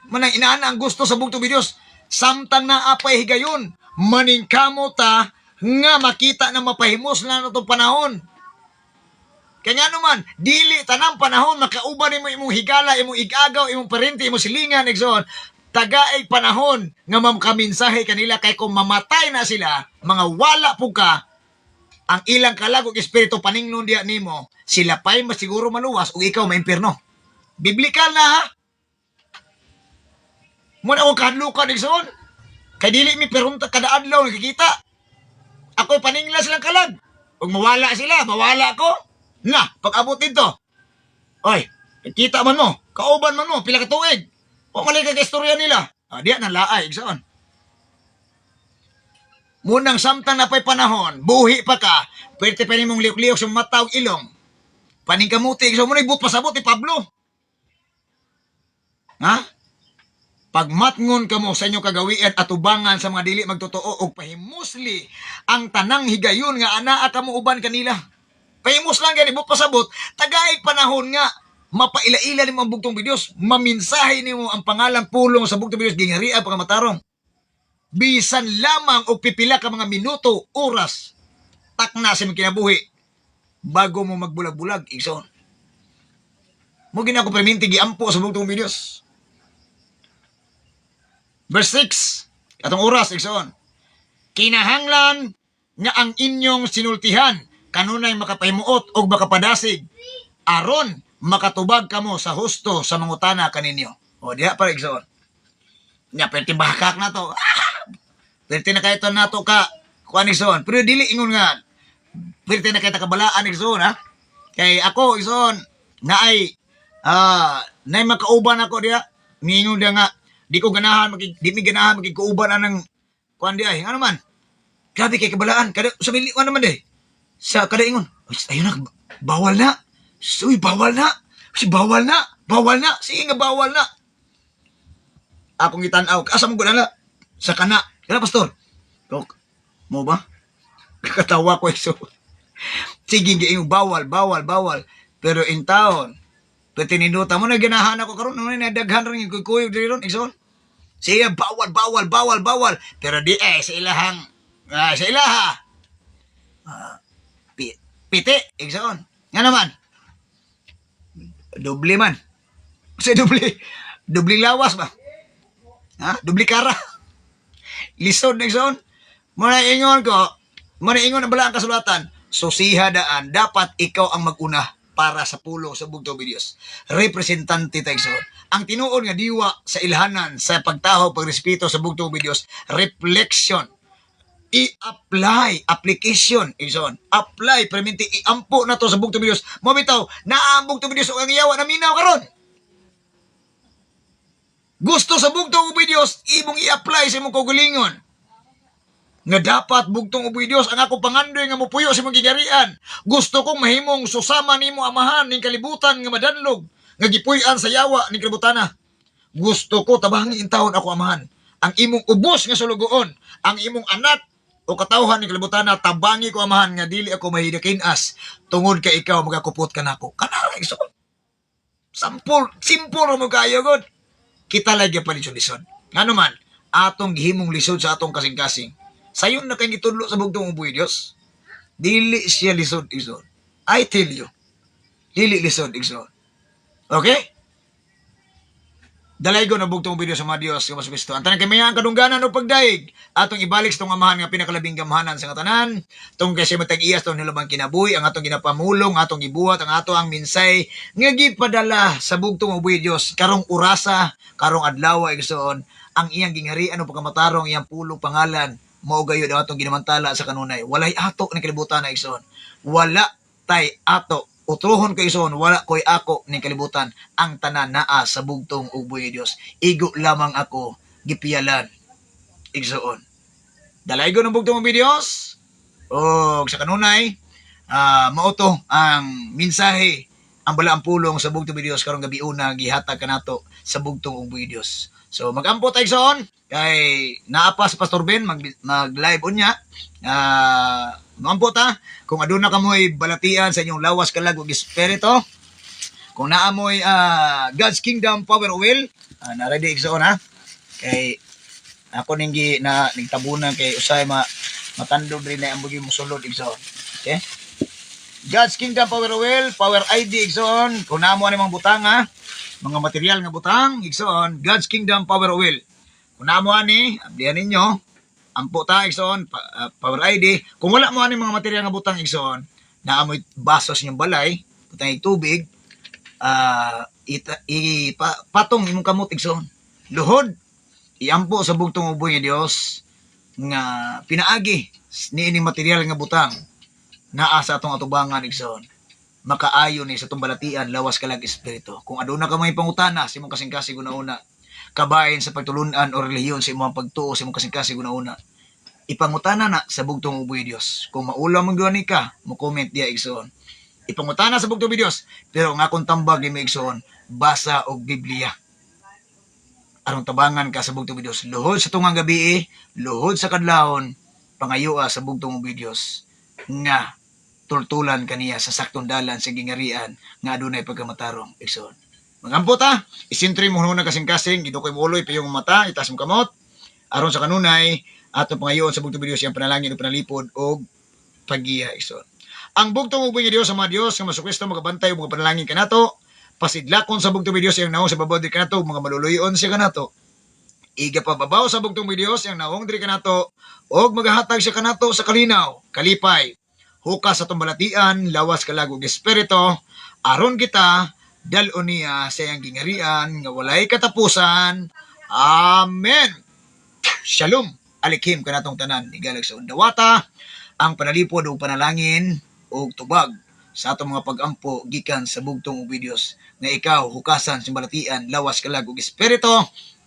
Manang inaana ang gusto sa bugtong Diyos. Samtang naapay higayon, maningkamo ta nga makita na mapahimos na itong panahon. Kaya nga naman, dili tanang panahon makauban imo imong higala, imong igagaw, imong parente, imong silingan, igsoon. Tagaay panahon nga mamkaminsahe kanila kay kung mamatay na sila, mga wala po ka, ang ilang kalagog espiritu paningnon diya nimo, sila pa'y masiguro maluwas o ikaw maimpirno. Biblikal na ha? Muna akong kahadlukan, igsoon. Kay dili mi perunta kada adlaw nakikita. Ako'y paningla silang kalag. Kung mawala sila, mawala ako. Nga, pag-abot dito. Oy, kita man mo, kauban man mo, pila ka tuig. O malay ka istorya nila. Diyan ang laay, saan? Munang samtang na pa'y panahon, buhi pa ka, pwede pa mong liok-liok sa mataw ilong. Paning kamuti, so muna ibut pasabot ni Pablo. Ha? Pagmatngon ka mo sa inyong kagawian at ubangan sa mga dili magtotoo o pahimusli ang tanang higayon nga anaa ka mo uban kanila. Pahimus lang gani, ibut pasabot, tagaig panahon nga, mapaila-ila ni mo ang bugtong bidyos, maminsahe ni mo ang pangalang pulong sa bugtong bidyos, gingharian pagkamatarong. Bisan lamang o pipila ka mga minuto, oras, takna sa mga kinabuhi, bago mo magbulag-bulag, igsoon. Mo ginako perminti giampo sa bugtong bidyos. Verse 6, atong oras, igsoon. Kinahanglan nga ang inyong sinultihan, kanunay makapahimuot o makapadasig, aron makatubag kamo sa husto sa mangutana kaninyo. O diha para igsoon. Nya perti bahakak na to. Perti na kayo na to ka kuan igsoon. Pero dili ingon nga. Perti na kayo kabalaan igsoon ha. Kay ako igsoon naay naay makauban ako diha. Ningon dia nga di ko ganahan di mi ganahan magikuuban anang kuan di ay. Ano man? Grabe kay kabalaan. Kada sabili naman de. Sa kada ingon. Ayun na bawal na. Uy, bawal na. Bawal na. Bawal na. Sige nga bawal na. Akong gitanaw. Asa mo na sa kana. Kaya pastor. Mo ba? Kakatawa ko iso. Sige nga bawal, bawal, bawal. Pero in taon, petininuta mo na ganahan ako karon nung nadaghan rin yung kuyog diri ron. Igsoon. Sige bawal, bawal, bawal, bawal. Pero di sa ilahang sa ilaha. Piti. Igsoon. Nga naman. Doble man. Kasi doble lawas ba? Ha? Doble kara. Lisod na igsoon. Muna ingon ang balaan kasulatan. Susiha daan, dapat ikaw ang maguna para sa pulo sa bugtong bidyos. Representante tayo igsoon. Ang tinuod nga diwa sa ilhanan, sa pagtaho, pagrespeto sa bugtong bidyos, reflection. I-apply, application, igsoon. Apply, perminti, iampo na to sa bugtong bidyos. Mabitaw, naambog to bidyos o ang iyawa na minaw karon. Gusto sa bugtong bidyos, imong i-apply sa imong kaugalingon. Nga dapat bugtong bidyos ang ako pangandoy nga mupuyo sa imong gigarian. Gusto kong mahimong susama nimo amahan ning kalibutan nga madanlog, nga gipuy-an sa yawa ning kalibutana. Gusto ko tabangi intawon ako amahan. Ang imong ubos nga sulugoon, ang imong anak o katawhan ni kalibutana, tabangi ko amahan nga dili ako mahidakinas tungod kay ikaw magakupot ka nako. Kanara iso. Simple mo kayo god. Kita lagi pa lisod. Ngano man, atong gihimong lisod sa atong kasing-kasing. Sayon na kay gitudlo sa bugtong uboy Dios. Dili siya lisod igsoon. I tell you. Dili lisod igsoon. Okay? Dalay ko na bugtong video sa mga Diyos nga mas Kristo. Antanan kay mayang kadungganan o pagdaig. Atong ibalik sa itong amahan nga pinakalabing gamhanan sa katanan. Itong kasi matag-iyas itong nilabang kinabuhi. Ang atong ginapamulong, atong gibuhat, ang ato ang minsay. Nga gipadala sa bugtong video Diyos. Karong urasa, karong adlaw, igsoon. Ang iyang gingharian o pagkamatarong, iyang pulong pangalan. Maugayod ang atong ginamantala sa kanunay. Walay ato ni kalibutan na igsoon. Wala tay ato. Utrohon ko ison, wala ko'y ako ning kalibutan, ang tanan naa sa bugtong uboy Dios. Igo lamang ako, gipiyalan, igsoon. Dalaygo ng bugtong uboy Dios, o sa kanunay, mauto ang mensahe, ang balaang pulong sa bugtong uboy Dios, karong gabi una, gihatag kanato sa bugtong uboy Dios. So, mag-ampo tayo igsoon, kay naapa sa Pastor Ben, mag-live unya, mampo ta, kung aduna ka mo'y balatian sa inyong lawas kalag ug espiritu, kung naa mo'y God's Kingdom Power Oil, na-ready igsoon ha, kay Ako ninggi na nagtabunan kay usay matandog rin na ambugi musulod igsoon. Okay? God's Kingdom Power Oil, Power ID igsoon. Kung namo ani mga butang ha, mga material nga butang igsoon, God's Kingdom Power Oil. Kung namo ani, abdihan ninyo, ampo ta igsoon, Power ID. Kung wala mo ani mga material nga butang igsoon, naamoy basos yung balay, butang tubig, patong imong kamot igsoon. Luhod, iampo sa bugtong uboy nga Dios nga pinaagi ni ining material nga butang naa sa atong atubangan igsoon. Makaayo ni sa atong balatian lawas kalag espiritu. Kung aduna ka may pangutana sa imong kasing-kasing una-una, kabahin sa pagtulunan o relihiyon sa imong pagtuo sa imong kasing-kasing una-una, ipangutana na sa bugtong uboy Dios. Kung maulaw mong gani ka, mo comment diya igsoon. Ipangutana sa bugtong uboy Dios, pero nga kung tambag ni igsoon, basa og Biblia. Arong tabangan ka sa bugtong uboy Dios. Luhod sa tungang gabi, luhod sa kadlawon, pangayoa sa bugtong uboy Dios nga tultulan kaniya sa saktong dalan sa gingarian nga adunay pagkamatarong igsoon. Magampo ta, isintri mo na kasing-kasing, dito ko'y muloy piyong mata, itas mo kamot, aron sa kanunay, atong pangayoon sa bugtong Diyos, yung panalangin o panalipod o pagiya igsoon. Ang bugtong uboy nga Diyos sa mga Diyos, nga masukristo, magabantay o mga panalangin kanato, pasidlakon sa bugtong Diyos, yung naong sa babaw di kanato, mga maluluyon siya kanato. Iga pababaw sa bugtong Diyos, yung naong diri kanato, o magahatag siya kanato sa kalinaw, kalipay, hukas sa tumbalatian, lawas kalagog espiritu, aron kita, dalon niya sa iyang gingarian, nga walay katapusan. Amen. Shalom. Alikim kanatong tanan, igalag sa undawata, ang panalipod o panalangin, o tubag, sa atong mga pagampo, gikan sa bugtong uboy Dios, nga ikaw, hukasan, simbalatian, lawas kalagog espiritu,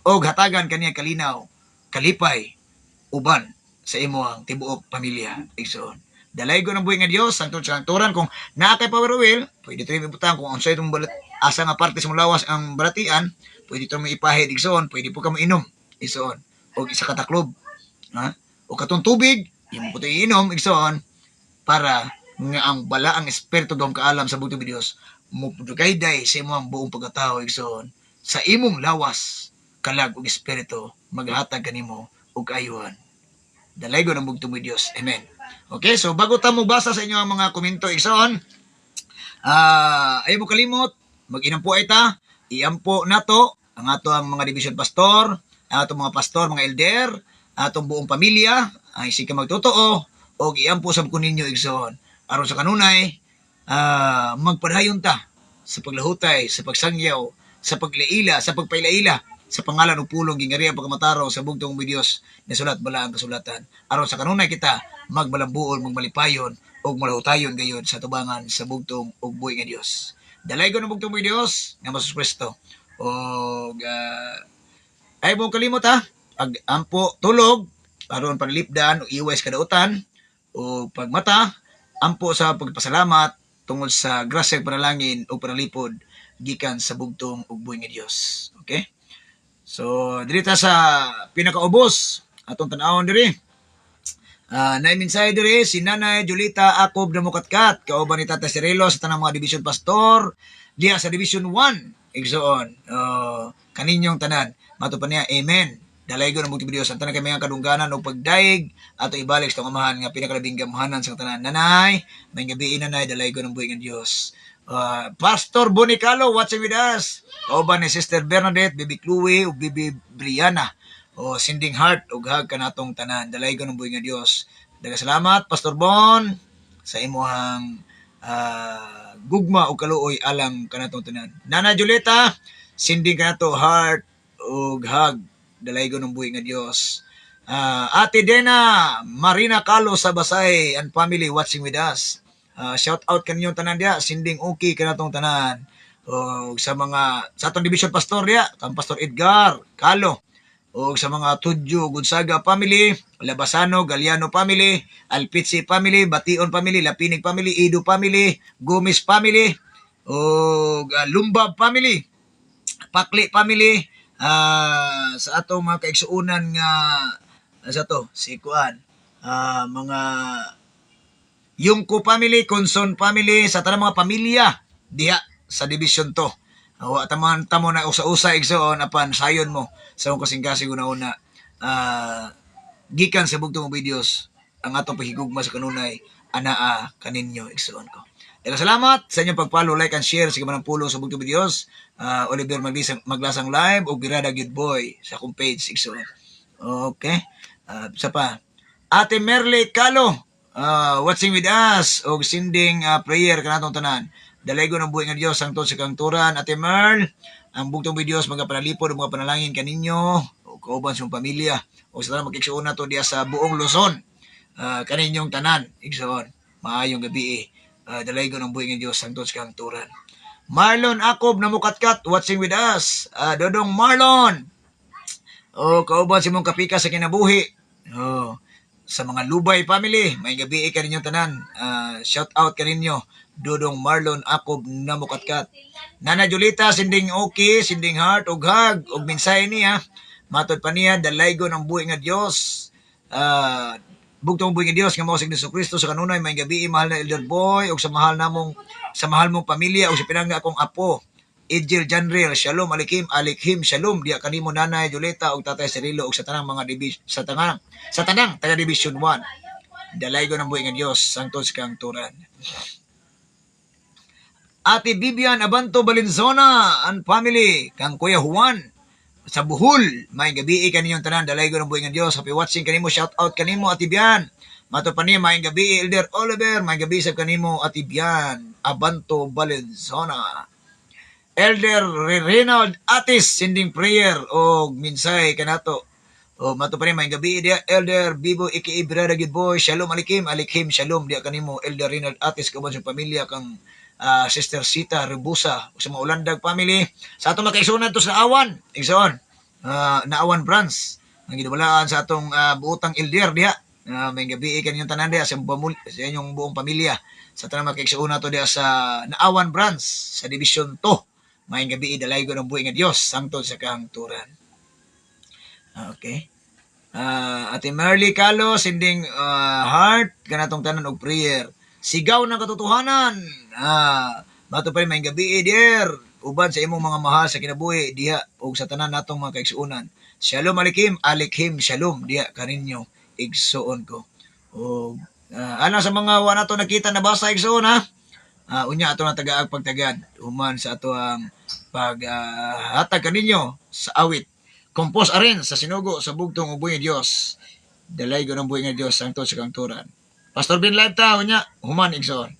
o hatagan kaniya kalinaw, kalipay, uban, sa imuang tibuok pamilya, igsoon. Dalay ko ng buhay nga Diyos, sangtod sa kanturan, kung nakakay power oil, pwede ito yung ibutang, kung ansay itong asa nga parte sa mulawas ang balatian, pwede ito may ipahid, igsoon, pwede po ka mainom, igsoon, o isa kataklob, ha? O katong tubig, yung po ito iinom, igsoon, para nga ang bala, ang espiritu doon kaalam sa bugtong Diyos, mupagayday sa imong buong pagkatao, igsoon, sa imong lawas, kalag o espiritu, maghatag kanimo o kaayuhan. Dalay ko ng bugtong Diyos. Amen. Okay, so bago tamo basa sa inyo ang mga komento, igsoon, ayaw mo kalimot, mag-inam po ita, iampo nato ang ato ang mga division pastor, ang ato mga pastor, mga elder, atong buong pamilya, ay sika magtotoo, o iampo sa kuninyo, igsoon. Aron sa kanunay, magpadayon ta sa paglahutay, sa pagsangyaw, sa paglaila, sa pagpailaila, sa pangalan o pulong gingariya pagkamataro sa bugtong uboy Dios na sulat bala ang kasulatan. Aron sa kanunay kita magbalambuol, magmalipayon o malahutayon gayon sa tubangan sa bugtong uboy nga Dios. Dalay ko ng bugtong uboy Dios nga masus Kristo. O ay mo kalimot ha, ampo tulog aron panlipdan o iwas kadautan o pagmata, ampo sa pagpasalamat tungod sa grasya panalangin o panalipod gikan sa bugtong uboy nga Dios. Okay? So, diri ta sa pinakaubos atong tan-awon diri. Nay minsay diri si Nanay Julita Acob Damukatkat, kauban ni Tata Cirilo sa tanang mga division pastor diha sa division 1. Igsoon. Kaninyong tanan. Matupan niya. Amen. Dalay ko ng bugtong Diyos ang tanan kay mga kadungganan o pagdaig ato ibalik sa amahan nga pinakalabing gamuhanan sa tanan. Nanay, may gabi nanay dalay ko ng buhay ng Dios. Pastor Bonicalo watching with us. Kauban ni Sister Bernadette, Bibi Chloe, o Bibi Brianna, o Sinding Heart, o hag kanatong tanan. Dalay ko ng buhay nga Diyos. Daga salamat, Pastor Bon, sa imuhang gugma o kaluoy alang kanatong tanan. Nana Julieta, Sinding kanato heart, o hag. Dalay ko ng buhay nga Diyos. Ate Dena, Marina Calo sa Basay and family watching with us. Shout out kaninyong tanan dia, Sinding okay kanatong tanan. O sa mga sa atong division pastor dia, kang Pastor Edgar Calo. O sa mga Tudyo Gonzaga family, Labasano Galiano family, Alpitsi family, Bation family, Lapinig family, Ido family, Gomez family, o Lumbab family, Pakli family, sa atong mga kaigsuunan nga sa to si kuan, mga Yungko family, Conson family, sa tanang mga pamilya diha sa division 2. Taman tamo na usa-usa igsoon apan sayon mo sa akong kasing-kasing una-una. gikan sa bugtong ubay Dios ang atong pahigugma sa kanunay anaa kaninyo igsoon ko. Salamat sa inyong pag-follow, like, and share sa kamanang pulo sa bugtong ubay Dios. Oliver Maglasang Live o Birada Good Boy sa akong page igsoon. Okay. Sa pa. Ate Merle Calo, watching with us o sending prayer kanatong tanan. Dalaygo ng buhay nga Dios ang sa kangturan. Ate Merle, ang bugtong ubay Dios magapanalipod mga panalangin kaninyo o kauban sa pamilya o sa tanang magkiksuon na to diya sa buong Luzon. Kaninyong tanan igsoon. Maayong gabi dalaygo ng buhay nga Dios ang sa kangturan. Marlon Akob na mukatkat watching with us. Dodong Marlon. Kauban si mong kapika sa kinabuhi. Sa mga Lubay family, may gabi ka ninyo tanan. Shout out ka ninyo. Dodong Marlon Akob na mukatkat. Nana Julita, sinding okay, sinding heart, og hug, og minsay niya. Matod pa niya, dalaygo ng buhay nga Diyos. Bugtong buhay nga Diyos, nga mga Signiso Kristo sa kanunay, may gabi, mahal na Elder Boy, og sa mahal mong pamilya, og sa pinangga akong apo, Ejil Janril, Shalom Alikim, Shalom, diya kanimo Nanay Julita, og Tatay Cirilo, og sa tanang mga sa tanang taga Division 1. Dalaygo ng buhay nga Diyos, sangtos kang turan. Ate Bibian Abanto Valenzuela and family, kang Kuya Juan, sa Buhol, may gabi kaninyong tanan, dalaygo ng buhay nga Diyos. Happy watching kanimo, shout out kanimo, Ate Bian. Mato pa niya, may gabi, Elder Oliver, may gabi sa kanimo, Ate Bian, Abanto Valenzuela. Elder Reynald Atis, sending prayer o minsay kanato. Mato pa niya, may gabi, dia Elder Bibo Iki Brada Good Boy, Shalom Alikim, Shalom, dia kanimo, Elder Reynald Atis, kaban sa pamilya kang Sister Sita Rebusa, sa mga Ulandag family. Sa atong makaisunan to sa Awan, igsoon, na Awan branch, ang ginubalaan sa atong buutang Elder diha. May gabi kaninyong tanan diha sa inyong buong pamilya. Sa tanang makaisunan to diha sa Naawan branch, sa Division 2. May gabi, dalaygo ng buhay nga Diyos, sangtod sa kahangturan. Okay. Ate Merly Calo, sending heart, kanatong tanan og prayer. Sigaw ng katotohanan. Mato pa rin may gabi, dear. Uban sa imong mga mahal sa kinabuhi, diha, o sa tanan natong mga kaigsuunan. Shalom Alikim, Shalom, diha, kaninyo, igsuon ko. Ano sa mga wala to nakita na basa igsuon, ha? Unya ato na tagaag pagtagad, human sa ato ang paghatag kaninyo sa awit. Kompos arin sa sinugo sa bugtong ubuy nga Dios. Dalaygo ng buhay nga Dios sangtod sa kangturan. Pastor Bin Live ta unya human igsoon.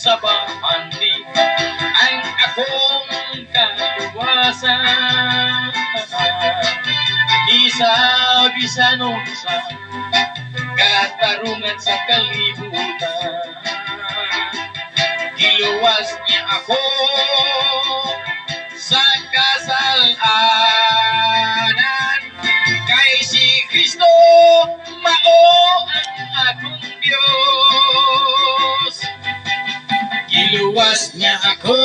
Sa bahandi ang akong kaluwasan, isa-bisa nung sa katarungan sa kalibutan. Giluwas niya ako sa kasalanan, kay si Kristo mao ang akong Diyos. Giluwas niya ako,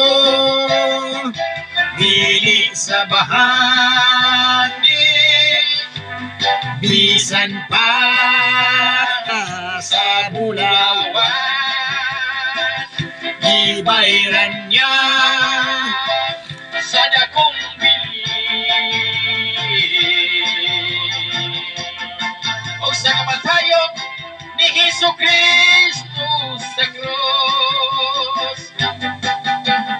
dili sa bahagi, bisan pa sa bulawan. Gibayran niya sa dakong bilin, o sa kamatayon ni Jesucristo sa krus.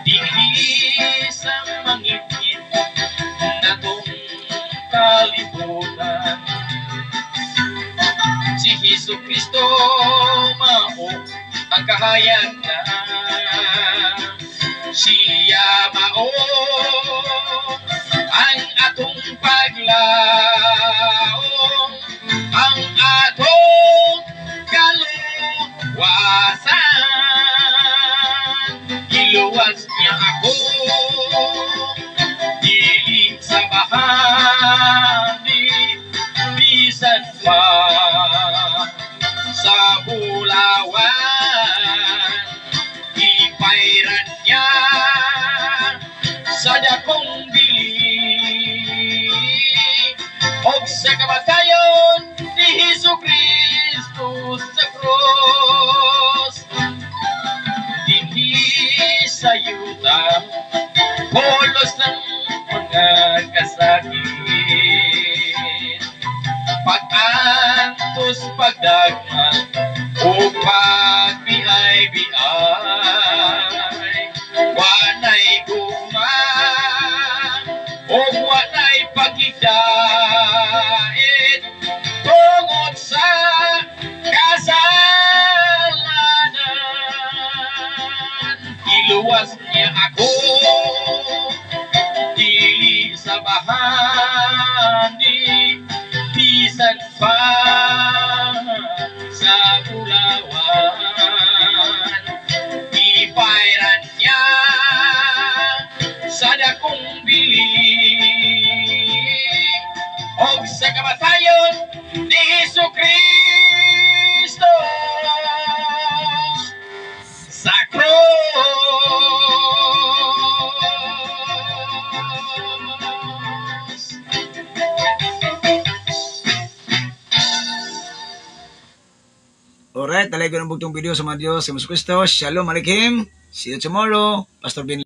Dili sa mangitid na tong kalibutan, si Jesucristo mao ang kahayanan. Siya mao ang atong paglaom, ang atong kaluwasan. Giluwas niya ako, dili sa bahagi, bisan pa sa dakong bili og sa kamatayon ni Hesus Kristo sa cross. Dinhi sa yuta polos ng mga kasakit, pag-antos pagdagman o pagbiay-biay, wanay guma o wanay pagigdait tungod sa kasalanan. Iluwas niya ako dili sa bahani, bisan pa sa ulawan. Ipairan niya sa dakong bili og sa kamatayon ni Hesus Kristo sa cross. Alright, talay ko ng bugtong video sa mga Diyos sa Kristo. Shalom Aleichem. See you tomorrow. Pastor Ben